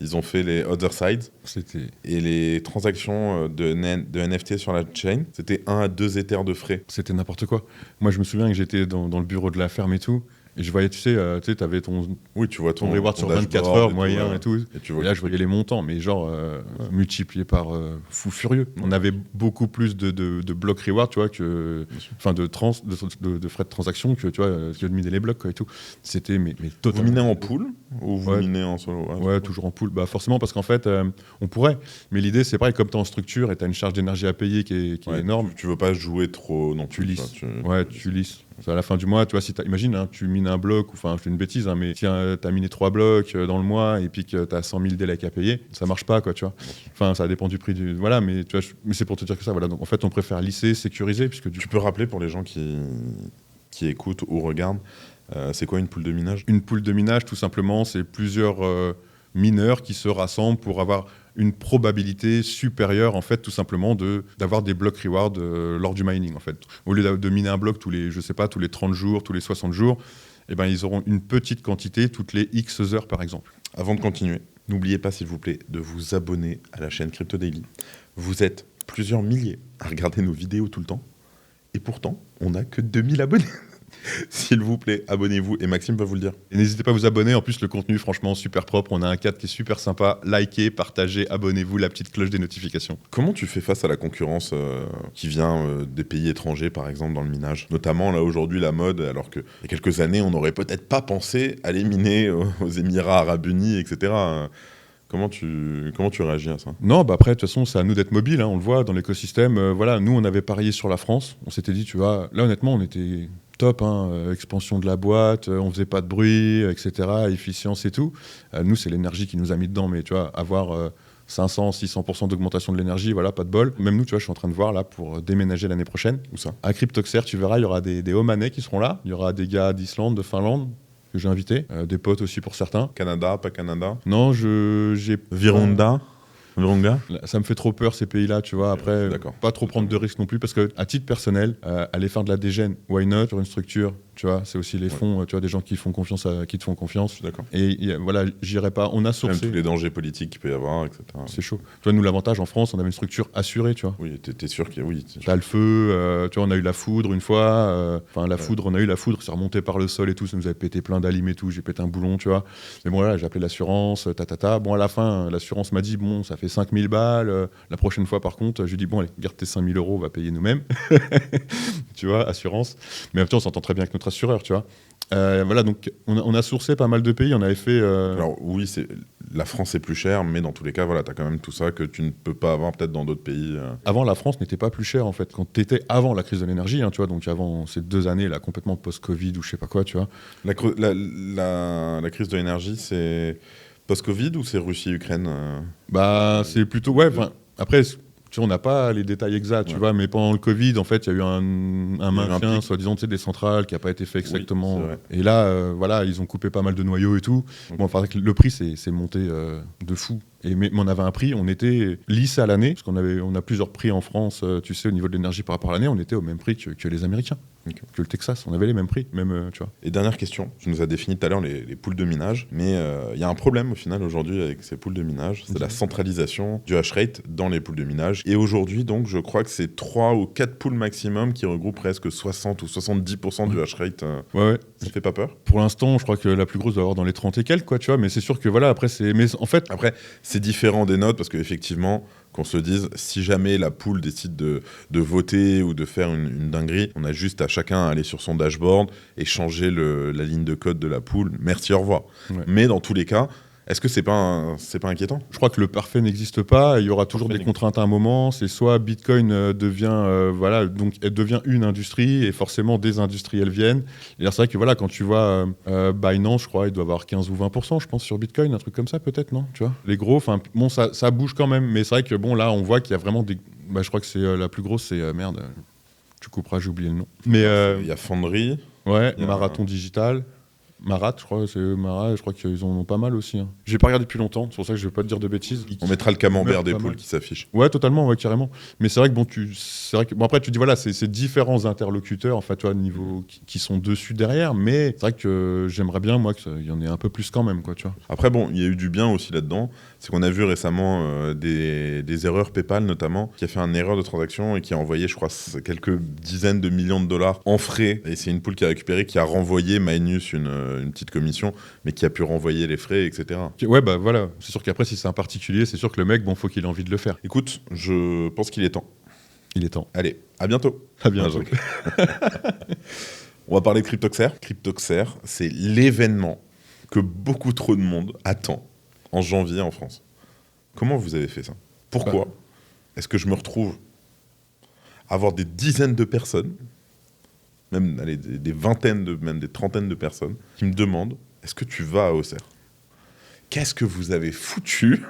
Ils ont fait les Other Sides. C'était Et les transactions de NFT sur la chain, c'était 1 à 2 Ethers de frais. n'importe quoi. Moi, je me souviens que j'étais dans le bureau de la ferme et tout, et je voyais, tu sais, t'avais ton Oui, tu vois ton reward sur 24 dashboard heures et moyen tout, et tout. Et tu Et vois là, je voyais les montants, mais genre multipliés par fou furieux. On avait beaucoup plus de blocs reward, tu vois, enfin de frais de transaction que tu vois, que de miner les blocs quoi, et tout. C'était mais Vous totalement. minez en pool ou vous Ouais. minez en solo? Ouais, toujours en pool. Bah forcément parce qu'en fait, on pourrait. Mais l'idée, c'est pareil, comme tu es en structure et tu as une charge d'énergie à payer qui est Ouais, énorme. Tu veux pas jouer trop non Tu plus. lisses. quoi, Ouais, tu lisses. C'est à la fin du mois, tu vois, imagine, hein, tu mines un bloc, enfin, je fais une bêtise, hein, mais si tu as miné 3 blocs dans le mois et puis que tu as 100 000 délais à payer, ça marche pas, quoi, tu vois. Enfin, ça dépend du prix du. Voilà, mais tu vois, mais c'est pour te dire que ça, voilà. Donc, en fait, on préfère lisser, sécuriser, puisque Tu peux rappeler pour les gens qui écoutent ou regardent, c'est quoi une pool de minage? Une pool de minage, tout simplement, c'est plusieurs mineurs qui se rassemblent pour avoir une probabilité supérieure, en fait, tout simplement, d'avoir des blocs reward lors du mining, en fait. Au lieu de miner un bloc tous les 30 jours, tous les 60 jours, eh ben, ils auront une petite quantité toutes les X heures, par exemple. Avant de continuer, n'oubliez pas, s'il vous plaît, de vous abonner à la chaîne Crypto Daily. Vous êtes plusieurs milliers à regarder nos vidéos tout le temps, et pourtant, on n'a que 2000 abonnés. S'il vous plaît, abonnez-vous, et Maxime va vous le dire. Et n'hésitez pas à vous abonner. En plus, le contenu, franchement, super propre. On a un cadre qui est super sympa. Likez, partagez, abonnez-vous, la petite cloche des notifications. Comment tu fais face à la concurrence qui vient des pays étrangers, par exemple, dans le minage? Notamment, là, aujourd'hui, la mode, alors qu'il y a quelques années, on n'aurait peut-être pas pensé aller miner aux Émirats Arabes Unis, etc. Comment tu réagis à ça? Non, bah après, de toute façon, c'est à nous d'être mobiles. Hein, on le voit dans l'écosystème. Voilà, nous, on avait parié sur la France. On s'était dit, tu vois, là, honnêtement, on était top. Hein, expansion de la boîte, on faisait pas de bruit, etc. Efficience et tout. Nous, c'est l'énergie qui nous a mis dedans. Mais tu vois, avoir 500-600% d'augmentation de l'énergie, voilà, pas de bol. Même nous, tu vois, je suis en train de voir là pour déménager l'année prochaine. Où ça? À Cryptoxer, tu verras, il y aura des Omanais qui seront là. Il y aura des gars d'Islande, de Finlande que j'ai invités, des potes aussi pour certains. Canada, pas Canada? Non, j'ai Virunga? ça me fait trop peur ces pays-là, tu vois. Après, D'accord. pas trop prendre de risques non plus, parce que à titre personnel, aller faire de la dégène, why not, sur une structure, tu vois, c'est aussi les fonds, tu vois, des gens qui font confiance, qui te font confiance. Je suis d'accord. Et voilà, j'irai pas. On a Même sourcé. tous les dangers politiques qu'il peut y avoir, etc. C'est chaud. Tu vois, nous l'avantage en France, on avait une structure assurée, tu vois. Oui, t'es sûr qu'il y a... Oui, T'as le feu, tu vois, on a eu la foudre une fois. Enfin, foudre, on a eu la foudre, c'est remonté par le sol et tout, ça nous avait pété plein d'alimes et tout. J'ai pété un boulon, tu vois. Mais bon, voilà, j'ai appelé l'assurance, Bon, à la fin, l'assurance m'a dit, bon, ça fait 5000 balles. La prochaine fois, par contre, je lui dis, bon, allez, garde tes 5000 €, on va payer nous-mêmes. Tu vois, assurance. Mais en même temps, on s'entend très bien avec notre assureur, tu vois. Voilà, donc on a sourcé pas mal de pays, on avait fait... Alors oui, la France est plus chère, mais dans tous les cas, voilà, tu as quand même tout ça que tu ne peux pas avoir peut-être dans d'autres pays. Avant, la France n'était pas plus chère, en fait. Quand tu étais avant la crise de l'énergie, hein, tu vois, donc avant ces 2 années, là, complètement post-Covid ou je sais pas quoi, tu vois. La crise de l'énergie, c'est post-Covid ou c'est Russie-Ukraine Bah, c'est plutôt... Ouais, après... Tu vois, on n'a pas les détails exacts, tu vois, mais pendant le Covid, en fait, il y a eu un maintien, soi-disant, tu sais, des centrales qui n'a pas été fait exactement. Oui, et là, voilà, ils ont coupé pas mal de noyaux et tout. Bon, enfin, le prix s'est monté de fou. Mais on avait un prix, on était lisse à l'année, parce on a plusieurs prix en France, tu sais, au niveau de l'énergie par rapport à l'année, on était au même prix que les Américains, que le Texas, on avait les mêmes prix, même, tu vois. Et dernière question, tu nous as défini tout à l'heure les poules de minage, mais il y a un problème au final aujourd'hui avec ces poules de minage, c'est la centralisation du hash rate dans les poules de minage. Et aujourd'hui, donc, je crois que c'est 3 ou 4 poules maximum qui regroupent presque 60 ou 70% du hash rate. Ouais. Ça fait pas peur? Pour l'instant, je crois que la plus grosse doit avoir dans les 30 et quelques, quoi, tu vois, mais c'est sûr que voilà, après, mais en fait... Après, c'est différent des notes parce qu'effectivement, qu'on se dise, si jamais la pool décide de voter ou de faire une dinguerie, on a juste à chacun aller sur son dashboard et changer la ligne de code de la pool. Merci, au revoir. Ouais. Mais dans tous les cas, Est-ce que c'est pas inquiétant? Je crois que le parfait n'existe pas. Il y aura toujours Parfait des contraintes à un moment. C'est soit Bitcoin devient donc elle devient une industrie et forcément des industriels viennent. Et alors, c'est vrai que voilà, quand tu vois Binance, je crois, il doit avoir 15 ou 20%, je pense, sur Bitcoin, un truc comme ça peut-être, non? Tu vois, les gros, enfin bon, ça bouge quand même. Mais c'est vrai que bon, là, on voit qu'il y a vraiment des. Bah, je crois que c'est la plus grosse, c'est merde. Tu couperas, j'ai oublié le nom. Mais Il y a Foundry. ouais, Il y a Marathon Digital. Marat, je crois, c'est Marat, je crois qu'ils en ont pas mal aussi. Hein. J'ai pas regardé depuis longtemps, c'est pour ça que je vais pas te dire de bêtises. On mettra le camembert des Pas poules mal. qui s'affiche. Ouais, totalement, ouais, carrément. Mais c'est vrai que bon, après tu dis voilà, c'est différents interlocuteurs, en fait, tu vois, niveau qui sont dessus derrière. Mais c'est vrai que j'aimerais bien moi qu'il y en ait un peu plus quand même, quoi, tu vois. Après, bon, il y a eu du bien aussi là-dedans. C'est qu'on a vu récemment des erreurs PayPal, notamment, qui a fait une erreur de transaction et qui a envoyé, je crois, quelques dizaines de millions de dollars en frais. Et c'est une poule qui a récupéré, qui a renvoyé Minus une petite commission, mais qui a pu renvoyer les frais, etc. Ouais, bah voilà. C'est sûr qu'après, si c'est un particulier, c'est sûr que le mec, bon, faut qu'il ait envie de le faire. Écoute, je pense qu'il est temps. Il est temps. Allez, à bientôt. À bientôt. On va parler de Cryptoxer. Cryptoxer, c'est l'événement que beaucoup trop de monde attend en janvier en France. Comment vous avez fait ça? Pourquoi est-ce que je me retrouve à avoir des dizaines de personnes, même allez, des vingtaines, même des trentaines de personnes, qui me demandent est-ce que tu vas à Auxerre? Qu'est-ce que vous avez foutu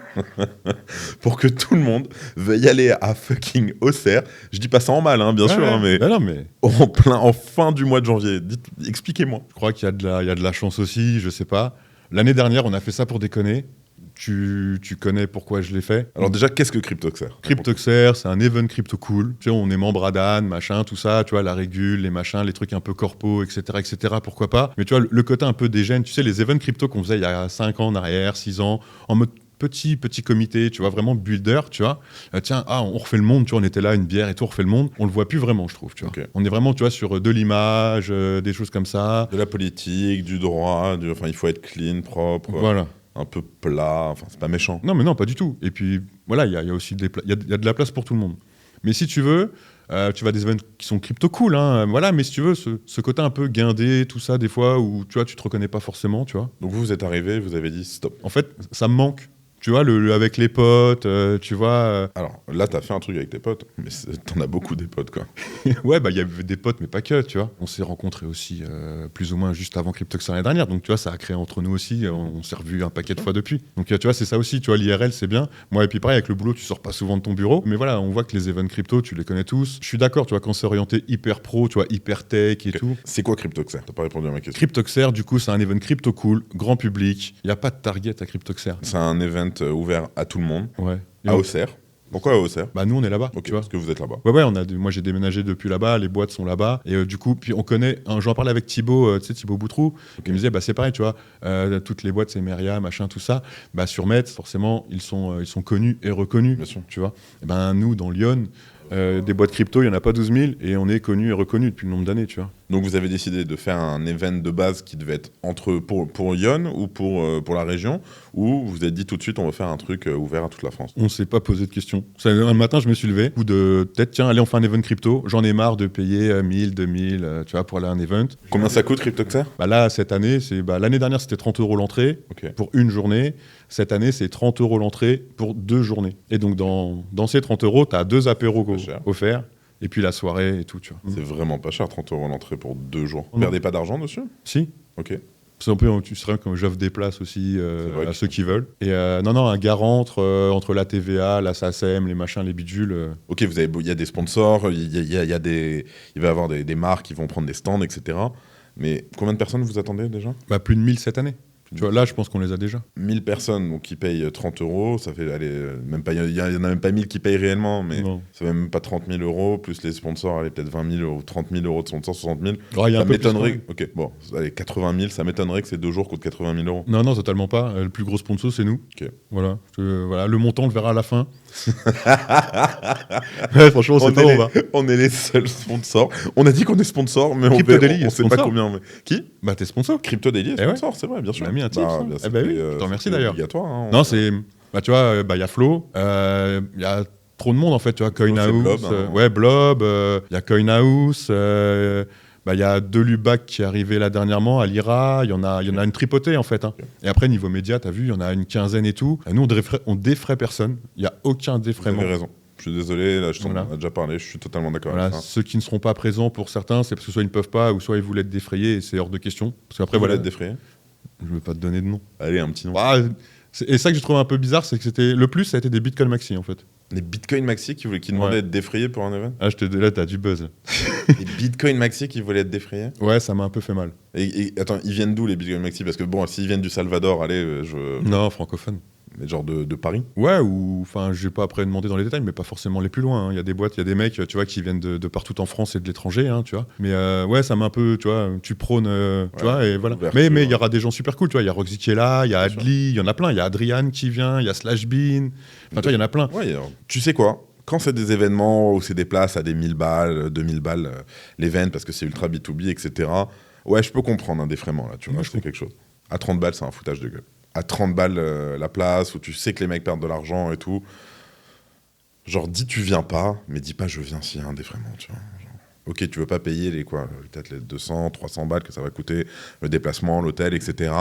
pour que tout le monde veuille aller à fucking Auxerre? Je dis pas ça en mal, hein, bien sûr, hein, mais, bah non, mais en fin du mois de janvier. Expliquez-moi. je crois qu'il y a de la chance aussi, je sais pas. L'année dernière, on a fait ça pour déconner. Tu connais pourquoi je l'ai fait. Alors déjà, qu'est-ce que Cryptoxer? Cryptoxer, c'est un event crypto cool. Tu sais, on est membre à Dan, machin, tout ça, tu vois, la régule, les machins, les trucs un peu corpo, etc., etc., pourquoi pas. Mais tu vois, le côté un peu des gènes, tu sais, les events crypto qu'on faisait il y a 5 ans en arrière, 6 ans, en mode petit comité, tu vois, vraiment builder, tu vois. Tiens, on refait le monde, tu vois, on était là, une bière et tout, on refait le monde. On le voit plus vraiment, je trouve, tu vois. Okay. On est vraiment, tu vois, sur de l'image, des choses comme ça. De la politique, du droit, enfin, il faut être clean, propre. Voilà. Un peu plat, enfin c'est pas méchant. Non mais non, pas du tout. Et puis voilà, il y a aussi il y a de la place pour tout le monde. Mais si tu veux, tu vas à des events qui sont crypto cool, hein, voilà, mais si tu veux, ce côté un peu guindé, tout ça, des fois, où tu vois, tu te reconnais pas forcément, tu vois. Donc vous êtes arrivé, vous avez dit stop. En fait, ça me manque. Tu vois, avec les potes, tu vois. Alors là, t'as fait un truc avec tes potes, mais t'en as beaucoup des potes, quoi. Ouais, bah il y avait des potes, mais pas que, tu vois. On s'est rencontrés aussi plus ou moins juste avant Cryptoxer l'année dernière, donc tu vois, ça a créé entre nous aussi. On s'est revus un paquet de fois depuis. Donc tu vois, c'est ça aussi, tu vois, l'IRL, c'est bien. Moi, et puis pareil, avec le boulot, tu sors pas souvent de ton bureau, mais voilà, on voit que les events crypto, tu les connais tous. Je suis d'accord, tu vois, quand c'est orienté hyper pro, tu vois, hyper tech et tout. C'est quoi Cryptoxer? T'as pas répondu à ma question. Cryptoxer, du coup, c'est un event crypto cool, grand public. Il y a pas de target à Cryptoxer. C'est un event ouvert à tout le monde, Ouais. à Auxerre. Pourquoi à Auxerre? Bah nous, on est là-bas, Ok, tu vois. parce que vous êtes là-bas. Ouais, moi j'ai déménagé depuis là-bas, les boîtes sont là-bas, et du coup, puis on connaît, j'en parlais avec Thibaut, tu sais, Thibaut Boutrou, qui me disait, bah c'est pareil, tu vois, toutes les boîtes, c'est Meria, machin, tout ça, bah sur Metz, forcément, ils sont connus et reconnus, Bien sûr. tu vois. Et ben nous, dans Lyon, des boîtes crypto, il n'y en a pas 12 000, et on est connus et reconnus depuis le nombre d'années, tu vois. Donc vous avez décidé de faire un event de base qui devait être pour Lyon ou pour la région, ou vous êtes dit tout de suite on va faire un truc ouvert à toute la France? On s'est pas posé de questions. Un matin, je me suis levé, ou de peut-être, tiens, allez, on fait un event crypto, j'en ai marre de payer 1000, 2000, tu vois, pour aller à un event. Combien ça coûte Cryptoxer? Bah là, cette année, l'année dernière, c'était 30 € l'entrée Ok. pour une journée. Cette année, c'est 30 € l'entrée pour 2 journées. Et donc, dans ces 30 €, tu as 2 apéros Pas cher. offerts. Et puis la soirée et tout, tu vois. C'est vraiment pas cher, 30 € l'entrée pour 2 jours. Vous Non. perdez pas d'argent dessus? Si. Ok. C'est un peu, tu serais comme j'offre des places aussi vrai à que- ceux qui veulent. Et non, un garant entre la TVA, la SACEM, les machins, les bidules. Ok, il y a des sponsors, il y a il va y avoir des marques qui vont prendre des stands, etc. Mais combien de personnes vous attendez déjà? Bah, plus de 1000 cette année. Tu vois, là, je pense qu'on les a déjà. 1000 personnes donc, qui payent 30 €, ça fait, allez, même pas, il y en a même pas 1000 qui payent réellement, mais Non. ça fait même pas 30 000 €, plus les sponsors, allez, peut-être 20 000 €, 30 000 € de sponsors, 60 000. Oh, il y a Ça un peu plus, m'étonnerait. quand même. Ok, bon, allez, 80 000, ça m'étonnerait que ces 2 jours coûtent 80 000 €. Non, totalement pas. Le plus gros sponsor, c'est nous. Ok. Voilà. Voilà. Le montant, on le verra à la fin. Ouais, franchement, on sait pas où on va. On est les seuls sponsors. On a dit qu'on est sponsor, mais Crypto Daily on est sait pas sponsor. combien. Mais... Qui? Bah, t'es sponsor. Crypto Daily est Eh ouais. sponsor, c'est vrai, bien sûr. On a mis un tips, hein. bien, Eh bah oui, c'était, je te remercie c'était d'ailleurs. obligatoire. Hein, Non, c'est. Bah, tu vois, il y a Flo, il y a trop de monde en fait, tu vois, Flo, c'est CoinHouse, Blob, hein. ouais, Blob, il y a CoinHouse, Bah, il y a 2 Lubac qui est arrivé là dernièrement, à l'IRA, il y en a une tripotée en fait. Hein. Et après, niveau média, tu as vu, il y en a une quinzaine et tout. Et nous, on défraie personne. Il n'y a aucun Vous défraiement. avez raison. Je suis désolé, là, on Voilà. en a déjà parlé, je suis totalement d'accord Voilà, avec ça. ceux qui ne seront pas présents pour certains, c'est parce que soit ils ne peuvent pas, ou soit ils voulaient être défrayés et c'est hors de question. Parce qu'après, Vous voulez voilà, être défrayé? je ne veux pas te donner de nom. Allez, un petit nom. Ah, et ça que j'ai trouvé un peu bizarre, c'est que c'était le plus, ça a été des Bitcoin Maxi en fait. Les Bitcoin Maxi qui demandaient Ouais. d'être défrayés pour un event. Ah, là, t'as du buzz. Les Bitcoin Maxi qui voulaient être défrayés. Ouais, ça m'a un peu fait mal. Et attends, ils viennent d'où les Bitcoin Maxi? Parce que bon, s'ils viennent du Salvador, allez, Non, francophone. mais genre de Paris. Ouais, ou enfin, je vais pas après demander dans les détails, mais pas forcément les plus loin. Hein. Il y a des boîtes, il y a des mecs, tu vois, qui viennent de partout en France et de l'étranger, hein, tu vois. Mais ouais, ça m'a un peu, tu vois, tu prônes, tu vois, et voilà. Ouverture. Mais il y aura des gens super cool, tu vois. Il y a Roxy qui est là, il y a Bien Adli, il y en a plein. Il y a Adrian qui vient, il y a Slashbean. Enfin, tu vois, il y en a plein. Ouais, tu sais quoi? Quand c'est des événements où c'est des places à des 1000 balles, 2000 balles, l'event, parce que c'est ultra B2B, etc. Ouais, je peux comprendre un défraiement, là, tu vois, Moi, je c'est quelque chose. À 30 balles, c'est un foutage de gueule. À 30 balles la place, où tu sais que les mecs perdent de l'argent et tout. Genre, dis tu viens pas, mais dis pas je viens s'il y a un défraiement, tu vois. Genre, ok, tu veux pas payer peut-être les 200, 300 balles que ça va coûter, le déplacement, l'hôtel, etc.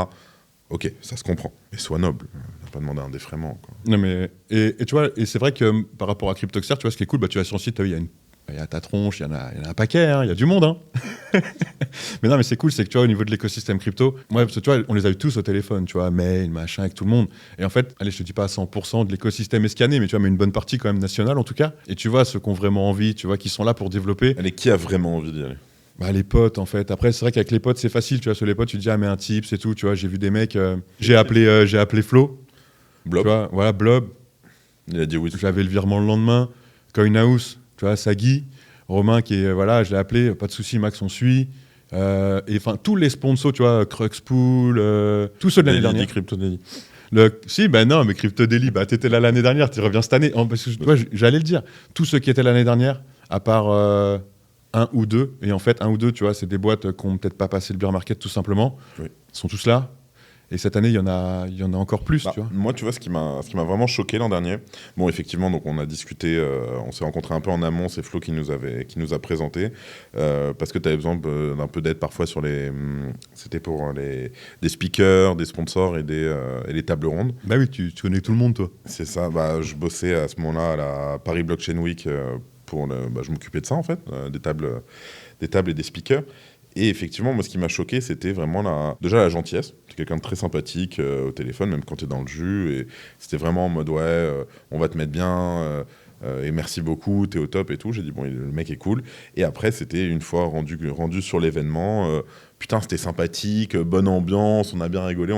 Ok, ça se comprend. Mais sois noble. On va pas demander un défraiement, quoi. Non, mais et tu vois, et c'est vrai que par rapport à Cryptoxer, tu vois, ce qui est cool, bah, tu vas sur le site, il y a ta tronche, il y en a un paquet, hein, il y a du monde. Hein. Mais non, mais c'est cool, c'est que tu vois, au niveau de l'écosystème crypto, moi, parce que tu vois, on les a eu tous au téléphone, tu vois, mail, machin, avec tout le monde. Et en fait, allez, je te dis pas à 100% de l'écosystème est scanné, mais tu vois, mais une bonne partie quand même nationale en tout cas. Et tu vois, ceux qui ont vraiment envie, tu vois, qui sont là pour développer, Allez, qui a vraiment envie d'y aller? bah, les potes en fait. Après, c'est vrai qu'avec les potes, c'est facile, tu vois, sur les potes, tu te dis, ah, mais un tip, c'est tout, tu vois, j'ai vu des mecs, j'ai appelé Flo, Blob, tu vois, voilà, Blob, il a dit oui. j'avais le virement le lendemain, Coinhouse, tu vois, Sagui, Romain qui est, voilà, je l'ai appelé, pas de souci, Max, on suit. Et enfin, tous les sponsors, tu vois, Cruxpool, tous ceux de l'année dernière. Crypto Daily. Si, ben non, mais Crypto Daily, bah, t'étais là l'année dernière, tu reviens cette année. Parce que, tu vois, j'allais le dire, tous ceux qui étaient l'année dernière, à part un ou deux, et en fait, un ou deux, tu vois, c'est des boîtes qui n'ont peut-être pas passé le bear market tout simplement, Oui. sont tous là. Et cette année, il y en a encore plus, Bah, tu vois. moi, tu vois, ce qui m'a vraiment choqué l'an dernier, bon, effectivement, donc on a discuté, on s'est rencontrés un peu en amont, c'est Flo qui nous a présenté, parce que tu avais besoin d'un peu d'aide parfois sur c'était pour des speakers, des sponsors et les tables rondes. Bah oui, tu connais tout le monde, toi. C'est ça, bah, je bossais à ce moment-là à la Paris Blockchain Week, je m'occupais de ça, en fait, des tables et des speakers. Et effectivement, moi, ce qui m'a choqué, c'était vraiment déjà la gentillesse. C'est quelqu'un de très sympathique au téléphone, même quand tu es dans le jus. Et c'était vraiment en mode, ouais, on va te mettre bien, et merci beaucoup, t'es au top et tout. J'ai dit, bon, le mec est cool. Et après, c'était une fois rendu sur l'événement, putain, c'était sympathique, bonne ambiance, on a bien rigolé.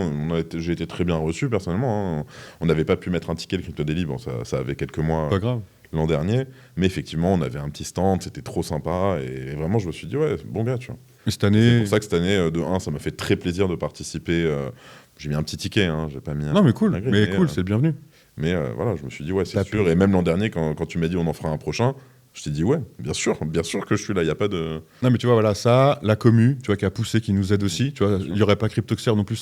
J'ai été très bien reçu, personnellement. Hein. On n'avait pas pu mettre un ticket, le Crypto Daily, bon, ça avait quelques mois. Pas grave. L'an dernier, mais effectivement, on avait un petit stand, c'était trop sympa. Et vraiment, je me suis dit, ouais, bon gars, tu vois. Et cette C'est année. pour ça que cette année, de 1, ça m'a fait très plaisir de participer. J'ai mis un petit ticket, hein, j'ai pas mis Non, mais cool, un grille, mais cool, c'est le bienvenu. Mais voilà, je me suis dit, ouais, c'est T'as sûr. pu. Et même l'an dernier, quand tu m'as dit on en fera un prochain, je t'ai dit, ouais, bien sûr que je suis là, il n'y a pas de. Non, mais tu vois, voilà, ça, la commu, tu vois, qui a poussé, qui nous aide aussi. Tu vois, il n'y aurait pas Cryptoxer non plus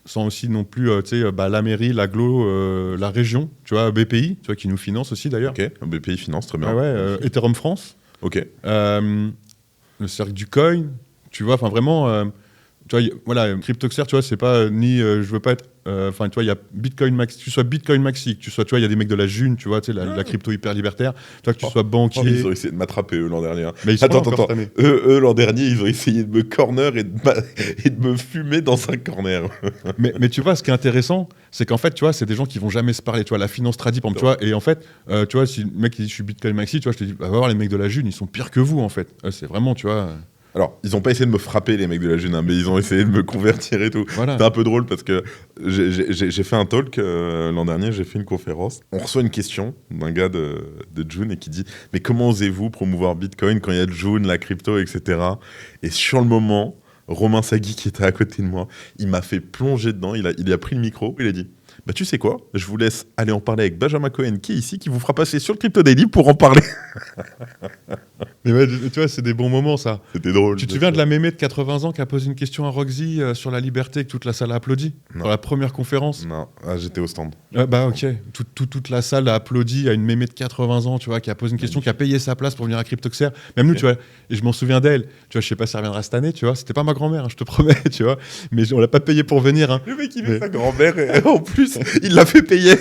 sans aussi non plus, tu sais, la mairie, l'agglo, la région, tu vois, BPI, tu vois, qui nous finance aussi d'ailleurs. Ok, BPI Finance, très bien. Ah ouais, Ethereum France, Ok, le cercle du coin, tu vois, enfin vraiment, tu vois, voilà, Cryptoxer, tu vois, c'est pas je veux pas être, enfin, tu vois, il y a Bitcoin Maxi, que tu sois Bitcoin Maxi, que tu sois, tu vois, il y a des mecs de la June, tu vois, tu sais, la crypto hyper libertaire, tu vois, que tu sois banquier. ils ont essayé de m'attraper, eux, l'an dernier. Hein. Mais ils sont là Attends. encore cette année. Eux, l'an dernier, ils ont essayé de me corner et de me fumer dans un corner. mais tu vois, ce qui est intéressant, c'est qu'en fait, tu vois, c'est des gens qui vont jamais se parler. Tu vois, la finance tradie, par exemple, tu vois, et en fait, tu vois, si le mec dit je suis Bitcoin Maxi, tu vois, je te dis, va voir les mecs de la June, ils sont pires que vous, en fait. C'est vraiment, tu vois. Alors, ils ont pas essayé de me frapper, les mecs de la June, hein, mais ils ont essayé de me convertir et tout. Voilà. C'était un peu drôle parce que j'ai fait un talk l'an dernier, j'ai fait une conférence. On reçoit une question d'un gars de June et qui dit « Mais comment osez-vous promouvoir Bitcoin quand il y a June, la crypto, etc. » Et sur le moment, Romain Sagui, qui était à côté de moi, il m'a fait plonger dedans, il a pris le micro, il a dit Bah tu sais quoi, je vous laisse aller en parler avec Benjamin Cohen qui est ici, qui vous fera passer sur le Crypto Daily pour en parler. Mais ouais, tu vois, c'est des bons moments, ça. C'était drôle. Tu te souviens de la mémé de 80 ans qui a posé une question à Roxy sur la liberté et que toute la salle a applaudi Non. pour la première conférence? Non, j'étais au stand. Bah ok, toute la salle a applaudi à une mémé de 80 ans, tu vois, qui a posé une question, qui a payé sa place pour venir à Cryptoxer. Même nous, tu vois, et je m'en souviens d'elle. Tu vois, je sais pas si elle reviendra cette année, tu vois. C'était pas ma grand-mère, hein, je te promets, tu vois. Mais on l'a pas payé pour venir. Hein. Le mec, il met sa grand-mère et en plus, il l'a fait payer.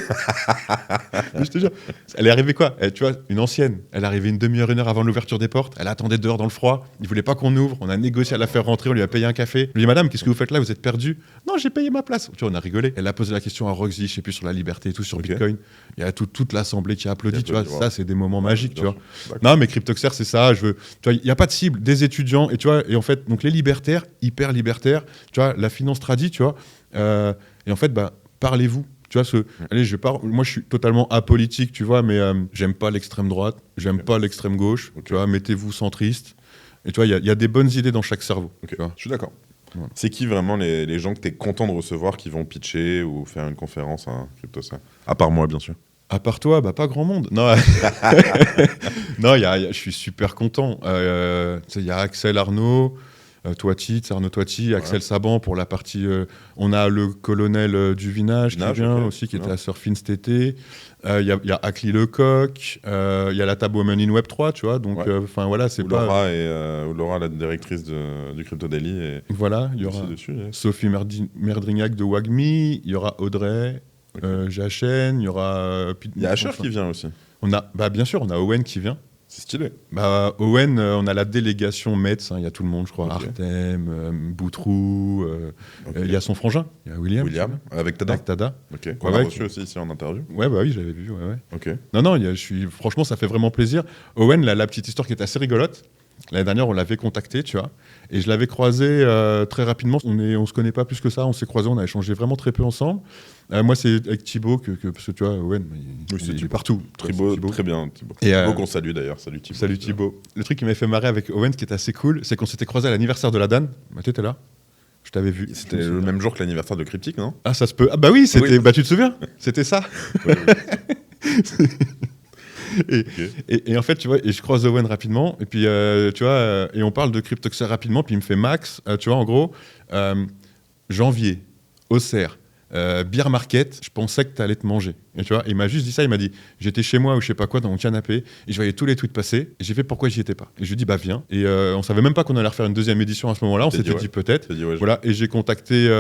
Mais je te jure, elle est arrivée quoi? Tu vois, une ancienne. Elle est arrivée une demi-heure, une heure avant l'ouverture des portes. Elle attendait dehors dans le froid. Il voulait pas qu'on ouvre. On a négocié à la faire rentrer. On lui a payé un café. Je lui ai dit, madame, qu'est-ce que vous faites là? Vous êtes perdue? Non, j'ai payé ma place. Tu vois, on a rigolé. Elle a posé la question à Roxy, je sais plus, sur la liberté et tout, sur Bitcoin. Il y a toute l'assemblée qui a applaudi. Tu vois, ça, c'est des moments magiques, tu vois. Non, mais Cryptoxer, c'est ça. Tu vois, il n'y a pas de cible. Des étudiants. Et tu vois, et en fait, donc les libertaires, hyper libertaires. Tu vois, la finance tradie, tu vois. Et en fait, bah, parlez-vous. Tu vois, allez, moi, je suis totalement apolitique, tu vois, mais j'aime pas l'extrême droite, j'aime pas l'extrême gauche. Tu vois, mettez-vous centriste. Et tu vois, il y a des bonnes idées dans chaque cerveau. Tu vois. Je suis d'accord. Voilà. C'est qui vraiment les gens que tu es content de recevoir qui vont pitcher ou faire une conférence à Cryptoxer? À part moi, bien sûr. À part toi, bah pas grand monde. Non, non, je suis super content. Il y a Axel Arnaud, Arnaud Toiti, Axel Saban pour la partie. On a le colonel Duvinage qui vient aussi, qui était à Surfin cet été. Il y a Akli Lecoq, il y a la Table Women in Web 3, tu vois. Donc, voilà, c'est pas. Laura, la directrice du Crypto Daily. Et voilà, il y aura dessus, Sophie Merdrignac de Wagmi, il y aura Audrey. Jachen, il y aura. Il y a Asher qui vient aussi. Bien sûr, on a Owen qui vient. C'est stylé. Owen, on a la délégation Metz, il y a tout le monde, je crois. Artem, Boutrou, il y a son frangin, il y a William avec Tada. Ok. On l'a reçu aussi ici en interview. Ouais, bah oui, je l'avais vu. Ouais. Ok. Non, franchement, ça fait vraiment plaisir. Owen, la petite histoire qui est assez rigolote. L'année dernière, on l'avait contacté, tu vois, et je l'avais croisé très rapidement. On se connaît pas plus que ça, on s'est croisés, on a échangé vraiment très peu ensemble. Moi, c'est avec Thibaut parce que tu vois, Owen, il est partout. Thibaut. Très bien, Thibaut. Thibaut qu'on salue d'ailleurs. Salut Thibaut. Salut Thibaut. Le truc qui m'a fait marrer avec Owen, qui est assez cool, c'est qu'on s'était croisé à l'anniversaire de la Dan. Tu étais là? Je t'avais vu. C'était le même jour que l'anniversaire de Cryptic, non? Ah, ça se peut. Ah bah oui, c'était. Bah tu te souviens? C'était ça. Oui. Et en fait, tu vois, et je croise Owen rapidement, et puis tu vois, et on parle de Cryptoxer rapidement, puis il me fait Max, tu vois, en gros, janvier, Auxerre, Beer Market, je pensais que tu allais te manger. Et tu vois, il m'a juste dit ça, il m'a dit, j'étais chez moi ou je sais pas quoi dans mon canapé, et je voyais tous les tweets passer, et j'ai fait pourquoi j'y étais pas. Et je lui ai dit, bah viens. Et on savait même pas qu'on allait refaire une deuxième édition à ce moment-là, on s'était dit peut-être. Voilà, et j'ai contacté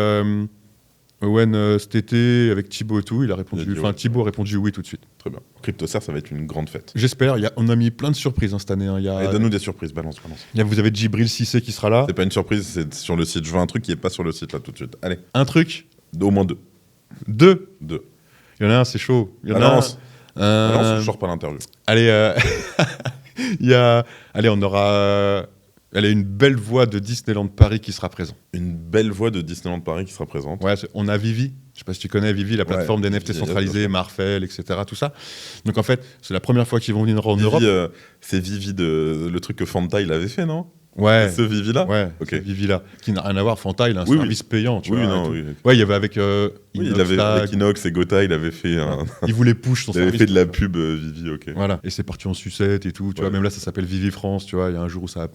Owen cet été avec Thibaut et tout, il a répondu. Thibaut a répondu oui tout de suite. Très bien. Cryptoxer, ça va être une grande fête. J'espère. On a mis plein de surprises cette année. Donne-nous des surprises, balance. Vous avez Djibril Cissé qui sera là. C'est pas une surprise, c'est sur le site. Je veux un truc qui est pas sur le site là tout de suite. Allez. Un truc. Au moins deux. Deux. Il y en a un, c'est chaud. Il y en a un. Je sors pas l'interview. Allez, allez, on aura. Elle a une belle voix de Disneyland Paris qui sera présente. Une belle voix de Disneyland Paris qui sera présente. Ouais, on a Vivi. Je sais pas si tu connais Vivi, la plateforme des NFT centralisée, Marfel, etc. Tout ça. Donc en fait, c'est la première fois qu'ils vont venir en Europe. C'est Vivi le truc que Fanta il avait fait, non? Ouais. Ce Vivi-là? Ouais, ce Vivi-là. Qui n'a rien à voir. Fanta, il a un service payant. Tu vois, ouais, il y avait avec Inox, il avait avec Inox et Gotha, il avait fait il voulait push son service. Il avait fait de la pub Vivi, ok. Voilà. Et c'est parti en sucette et tout. Tu vois, même là, ça s'appelle Vivi France. Tu vois, il y a un jour où ça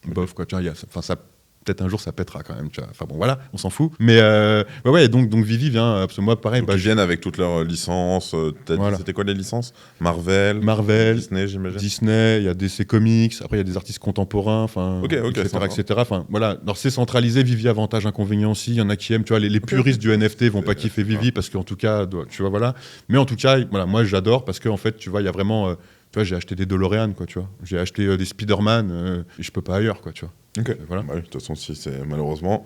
bof quoi. Tu vois, ça peut-être un jour ça pètera quand même, tu vois. Enfin bon, voilà, on s'en fout. Mais ouais, donc Vivi vient, parce que moi, pareil. Donc ils viennent avec toutes leurs licences. C'était quoi les licences? Marvel, Disney, j'imagine. Disney, il y a DC Comics, après il y a des artistes contemporains, enfin, etc. Enfin voilà, alors c'est centralisé, Vivi avantage, inconvénient aussi. Il y en a qui aiment, tu vois, les puristes du NFT vont pas kiffer Vivi parce qu'en tout cas, tu vois, voilà. Mais en tout cas, voilà, moi j'adore parce qu'en fait, tu vois, il y a vraiment. Tu vois, j'ai acheté des DeLorean, quoi, tu vois. J'ai acheté des Spider-Man, et je peux pas ailleurs, quoi, tu vois. Ok. Voilà. De toute façon, malheureusement,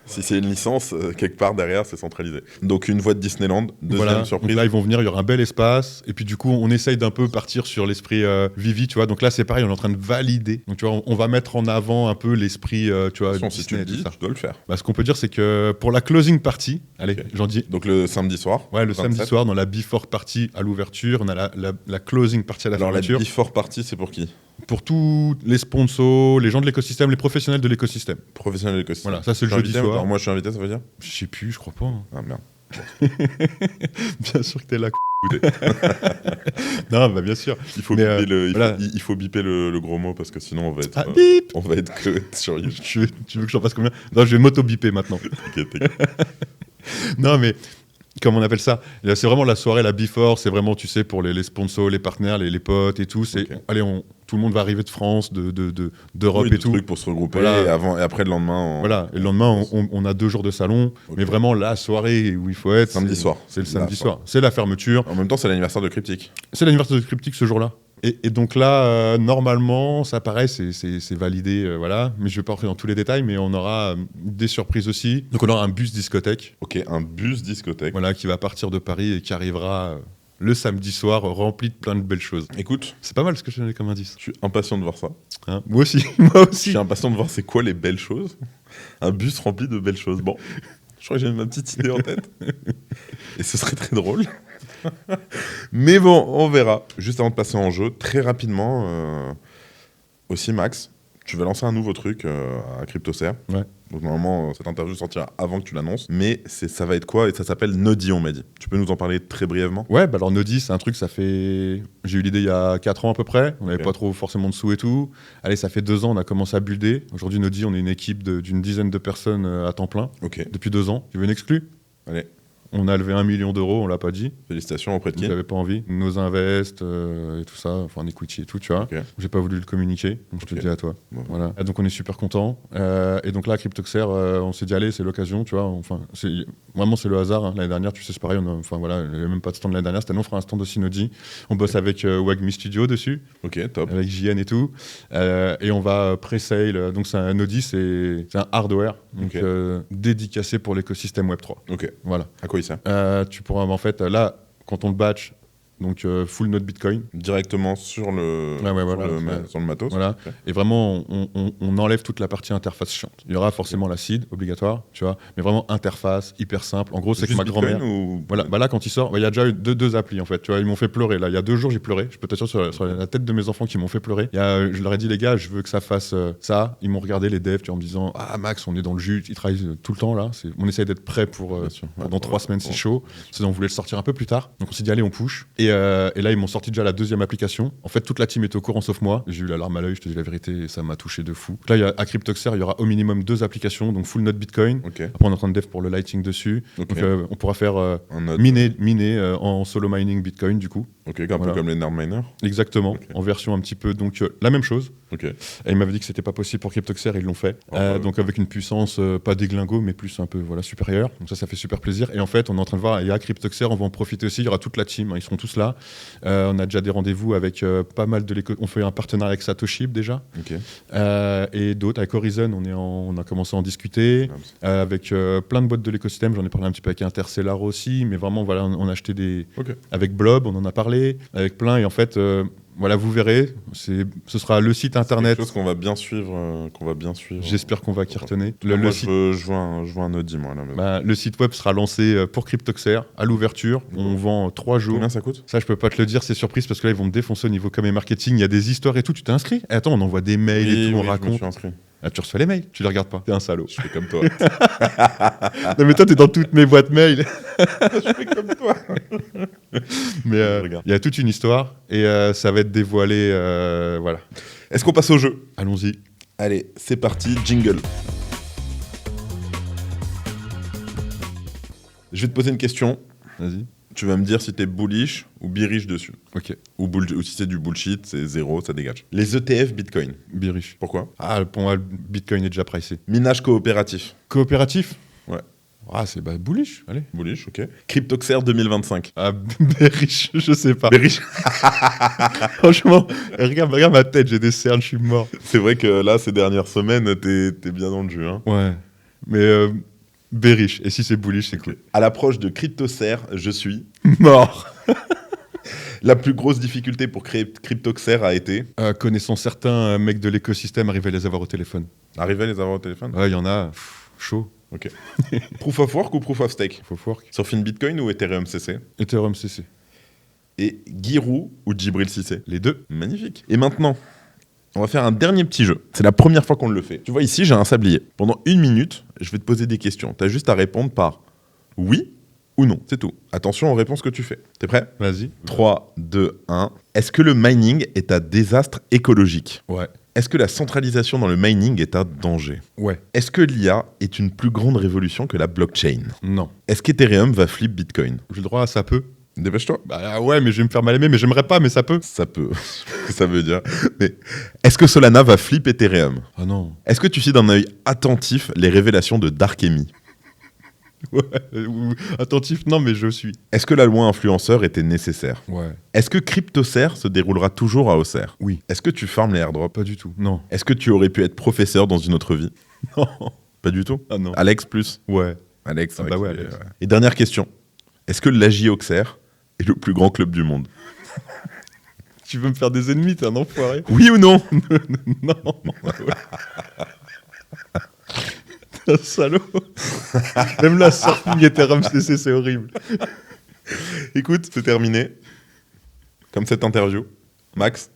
si c'est une licence, quelque part derrière, c'est centralisé. Donc une voix de Disneyland, deuxième surprise. Donc là, ils vont venir, il y aura un bel espace. Et puis du coup, on essaye d'un peu partir sur l'esprit Vivi, tu vois. Donc là, c'est pareil, on est en train de valider. Donc tu vois, on va mettre en avant un peu l'esprit, tu vois. Si tu le dis, tu dois le faire. Ce qu'on peut dire, c'est que pour la closing party, allez, j'en dis. Donc le samedi soir. Ouais, le 27. Samedi soir, dans la before party à l'ouverture, on a la closing party à la fermeture. Alors la before party, c'est pour qui? Pour tous les sponsors, les gens de l'écosystème, les professionnels de l'écosystème. Professionnels de l'écosystème. Voilà, ça c'est le jeudi soir. Alors moi je suis invité, ça veut dire? Je sais plus, je crois pas. Hein. Ah merde. Bien sûr que t'es là. Non, bah bien sûr. Il faut, Mais, biper, voilà. il faut biper le gros mot parce que sinon on va être, Ah, bip on va être que sur YouTube. Tu veux que j'en fasse combien? Non, je vais m'auto-biper maintenant. Ok, t'es- Non, mais comment on appelle ça? Là, c'est vraiment la soirée, la before, c'est vraiment, tu sais, pour les sponsors, les partenaires, les potes et tout. C'est, Ok. allez, tout le monde va arriver de France, d'Europe Oui, et des tout. trucs pour se regrouper Voilà. et, avant, et après le lendemain. Voilà, et le lendemain, on a 2 jours de salon, Ok. mais vraiment la soirée où il faut être. Samedi c'est- soir. C'est le La samedi soirée. soir. C'est la fermeture. En même temps, c'est l'anniversaire de Cryptic. C'est l'anniversaire de Cryptic ce jour-là. Et donc là, normalement, ça paraît, c'est validé, voilà. Mais je vais pas rentrer dans tous les détails, mais on aura des surprises aussi. Donc on aura un bus discothèque, Ok, un bus discothèque. voilà, qui va partir de Paris et qui arrivera le samedi soir, rempli de plein de belles choses. Écoute, C'est pas mal ce que je te donné comme indice. je suis impatient de voir ça. Hein, moi aussi, moi Je aussi. suis impatient de voir c'est quoi les belles choses. Un bus rempli de belles choses. Bon, je crois que j'ai ma petite idée en tête. Et ce serait très drôle. Mais bon, on verra. Juste avant de passer en jeu, très rapidement, aussi Max, tu vas lancer un nouveau truc à CryptoSer. Ouais. Donc normalement, cette interview sortira avant que tu l'annonces. Mais ça va être quoi? Et ça s'appelle Nodi, on m'a dit. Tu peux nous en parler très brièvement? Ouais, bah alors Nodi, c'est un truc, ça fait. J'ai eu l'idée il y a 4 ans à peu près. On n'avait Ok. pas trop forcément de sous et tout. Allez, ça fait 2 ans, on a commencé à builder. Aujourd'hui, Nodi, on est une équipe d'une dizaine de personnes à temps plein Ok, depuis 2 ans. Tu veux une exclue? allez. On a levé 1 million d'euros, on l'a pas dit. Félicitations auprès de qui? J'avais pas envie. Nos invests et tout ça, enfin equity et tout, tu vois. Ok. J'ai pas voulu le communiquer, donc je te Ok. le dis à toi. Bon. Voilà. Et donc on est super content. Et donc là, Cryptoxer, on s'est dit allez, c'est l'occasion, tu vois. Enfin, vraiment c'est le hasard. Hein. L'année dernière, tu sais, c'est pareil. Enfin voilà, il n'y avait même pas de stand l'année dernière. Cette année, on fera un stand aussi Nodi. On bosse avec Wagmi Studio dessus, Ok, top. avec JN et tout. Et on va pré-sale. Donc c'est un Nodi, c'est un hardware, donc Ok. dédicacé pour l'écosystème Web 3. Ok. Voilà. À quoi il sert? Tu pourras en fait là, quand on le batch, donc full node Bitcoin. Directement sur le, Ouais, ouais, sur, voilà, sur le matos. Voilà. Ok. Et vraiment, on enlève toute la partie interface chiante. Il y aura forcément la seed, obligatoire, tu vois, mais vraiment interface, hyper simple. En gros, c'est que Juste ma Bitcoin grand-mère. ou... Voilà, bah là, quand il sort, il y a déjà eu deux applis en fait. Tu vois, ils m'ont fait pleurer. Là, il y a 2 jours, j'ai pleuré. Je peux t'assurer sur la tête de mes enfants qui m'ont fait pleurer. Je leur ai dit, les gars, je veux que ça fasse ça. Ils m'ont regardé, les devs, tu vois, en me disant, ah Max, on est dans le jus. Ils travaillent tout le temps là. On essaye d'être prêt pour Bien sûr. Ouais, pendant 3 semaines, bon. c'est chaud. On voulait le sortir un peu plus tard. Donc on s'est dit, allez, on push. Et là, ils m'ont sorti déjà la 2e application. En fait, toute la team était au courant sauf moi. J'ai eu la larme à l'œil, je te dis la vérité, et ça m'a touché de fou. Donc là, à Cryptoxer, il y aura au minimum 2 applications, donc full node Bitcoin. Ok. Après, on est en train de dev pour le lighting dessus. Ok. Donc on pourra faire Un node. miner en solo mining Bitcoin du coup. Ok, un Voilà. peu comme les NARM miners. Exactement, Ok. en version un petit peu. Donc la même chose. Ok. Et ils m'avaient dit que c'était pas possible pour Cryptoxer, ils l'ont fait. Donc avec une puissance pas déglingo, mais plus un peu voilà, supérieure. Donc ça fait super plaisir. Et en fait, on est en train de voir, et à Cryptoxer, on va en profiter aussi. Il y aura toute la team, hein, ils seront tous là. On a déjà des rendez-vous avec pas mal de On fait un partenariat avec Satoshi déjà. Ok. Et d'autres, avec Horizon, on a commencé à en discuter. Avec plein de boîtes de l'écosystème, j'en ai parlé un petit peu avec Interstellar aussi, mais vraiment, voilà, on a acheté Ok. avec Blob, on en a parlé, avec plein, et en fait, voilà, vous verrez, ce sera le site internet. Quelque chose qu'on va bien suivre. J'espère qu'on va cartonner. Moi, Site, je veux un Nodi, moi. Là, mais... le site web sera lancé pour Cryptoxer à l'ouverture. On vend 3 jours. Combien ça coûte? Ça, je peux pas te le dire, c'est surprise parce que là, ils vont me défoncer au niveau com et marketing. Il y a des histoires et tout. Tu t'es inscrit? Attends, on envoie des mails et tout, on Je me raconte. suis inscrit. Ah, tu reçois les mails, tu les regardes pas. T'es un salaud. Je fais comme toi. Non, mais toi, t'es dans toutes mes boîtes mail. Je fais comme toi. Mais Regarde. il y a toute une histoire et ça va être dévoilé. Voilà. Est-ce qu'on passe au jeu? Allons-y. Allez, c'est parti, jingle. Je vais te poser une question. Vas-y. Tu vas me dire si t'es bullish ou bearish dessus. Ok. Ou si c'est du bullshit, c'est 0, ça dégage. Les ETF Bitcoin. Birish. Pourquoi? Ah, pour moi, le Bitcoin est déjà pricé. Minage coopératif. Coopératif? Ouais. Ah, c'est bullish. Allez. Bullish, ok. Cryptoxer 2025. Ah, bearish, je sais pas. Bearish. Franchement, regarde ma tête, j'ai des cernes, je suis mort. C'est vrai que là, ces dernières semaines, t'es bien dans le jeu. Hein. Ouais. Mais bearish. Et si c'est bullish, c'est cool. À l'approche de Cryptoxer, je suis. Mort. La plus grosse difficulté pour créer Cryptoxer a été. Connaissant certains mecs de l'écosystème, arriver à les avoir au téléphone. Arriver à les avoir au téléphone. Ouais, il y en a. Chaud. Ok. Proof of work ou proof of stake? Faut fork. Sur Bitcoin ou Ethereum CC? Ethereum CC. Et Giroud ou Djibril Cissé? Les deux. Magnifique. Et maintenant, on va faire un dernier petit jeu. C'est la première fois qu'on le fait. Tu vois, ici, j'ai un sablier. Pendant 1 minute, je vais te poser des questions. Tu as juste à répondre par oui ou non, c'est tout. Attention aux réponses que tu fais. T'es prêt ? Vas-y. 3, 2, 1. Est-ce que le mining est un désastre écologique ? Ouais. Est-ce que la centralisation dans le mining est un danger ? Ouais. Est-ce que l'IA est une plus grande révolution que la blockchain ? Non. Est-ce qu'Ethereum va flip Bitcoin ? J'ai le droit à ça peut. Dépêche-toi. Bah ouais, mais je vais me faire mal aimer, mais j'aimerais pas, mais ça peut. Ça peut. Ça veut dire. Mais est-ce que Solana va flip Ethereum ? Ah non. Est-ce que tu suis d'un œil attentif les révélations de Darkemy ? Ouais. Attentif, non, mais je suis. Est-ce que la loi influenceur était nécessaire ? Ouais. Est-ce que CryptoCert se déroulera toujours à Auxerre ? Oui. Est-ce que tu farmes les airdrops ? Pas du tout. Non. Est-ce que tu aurais pu être professeur dans une autre vie ? Non. Pas du tout. Ah non. Alex plus. Ouais. Alex. Ah bah ouais, Alex. Et dernière question. Est-ce que l'AJ Auxerre est le plus grand club du monde ? Tu veux me faire des ennemis, t'es un enfoiré. Oui ou non ? Non. T'es un salaud. Même la surfing Ethereum CC, c'est horrible. Écoute, c'est terminé. Comme cette interview. Max,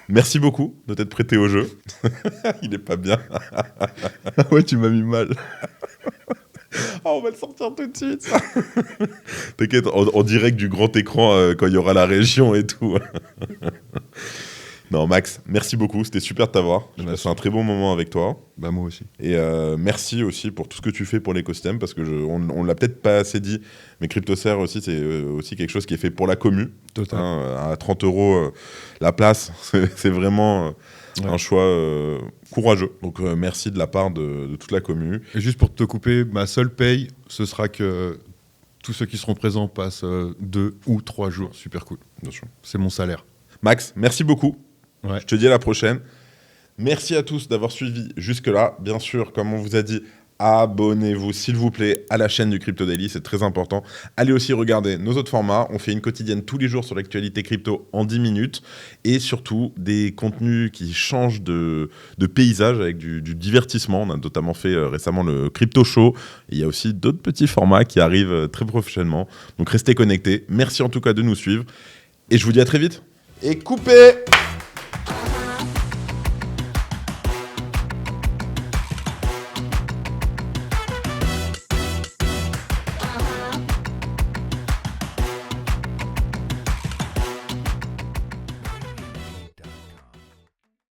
merci beaucoup de t'être prêté au jeu. Il est pas bien. Ah ouais, tu m'as mis mal. Oh, on va le sortir tout de suite. T'inquiète, en direct du grand écran quand il y aura la région et tout. Non, Max, merci beaucoup. C'était super de t'avoir. J'ai passé un très bon moment avec toi. Bah moi aussi. Et merci aussi pour tout ce que tu fais pour l'écosystème, parce que on l'a peut-être pas assez dit, mais CryptoCert aussi, c'est aussi quelque chose qui est fait pour la commu. Total. À 30 € la place, c'est vraiment un choix courageux. Donc merci de la part de toute la commu. Et juste pour te couper, ma seule paye, ce sera que tous ceux qui seront présents passent 2 ou 3 jours. Super cool. Bien sûr. C'est mon salaire. Max, merci beaucoup. Ouais. Je te dis à la prochaine. Merci à tous d'avoir suivi jusque-là. Bien sûr, comme on vous a dit, abonnez-vous s'il vous plaît à la chaîne du Crypto Daily, c'est très important. Allez aussi regarder nos autres formats. On fait une quotidienne tous les jours sur l'actualité crypto en 10 minutes. Et surtout, des contenus qui changent de paysage avec du divertissement. On a notamment fait récemment le Crypto Show. Et il y a aussi d'autres petits formats qui arrivent très prochainement. Donc restez connectés. Merci en tout cas de nous suivre. Et je vous dis à très vite. Et coupez!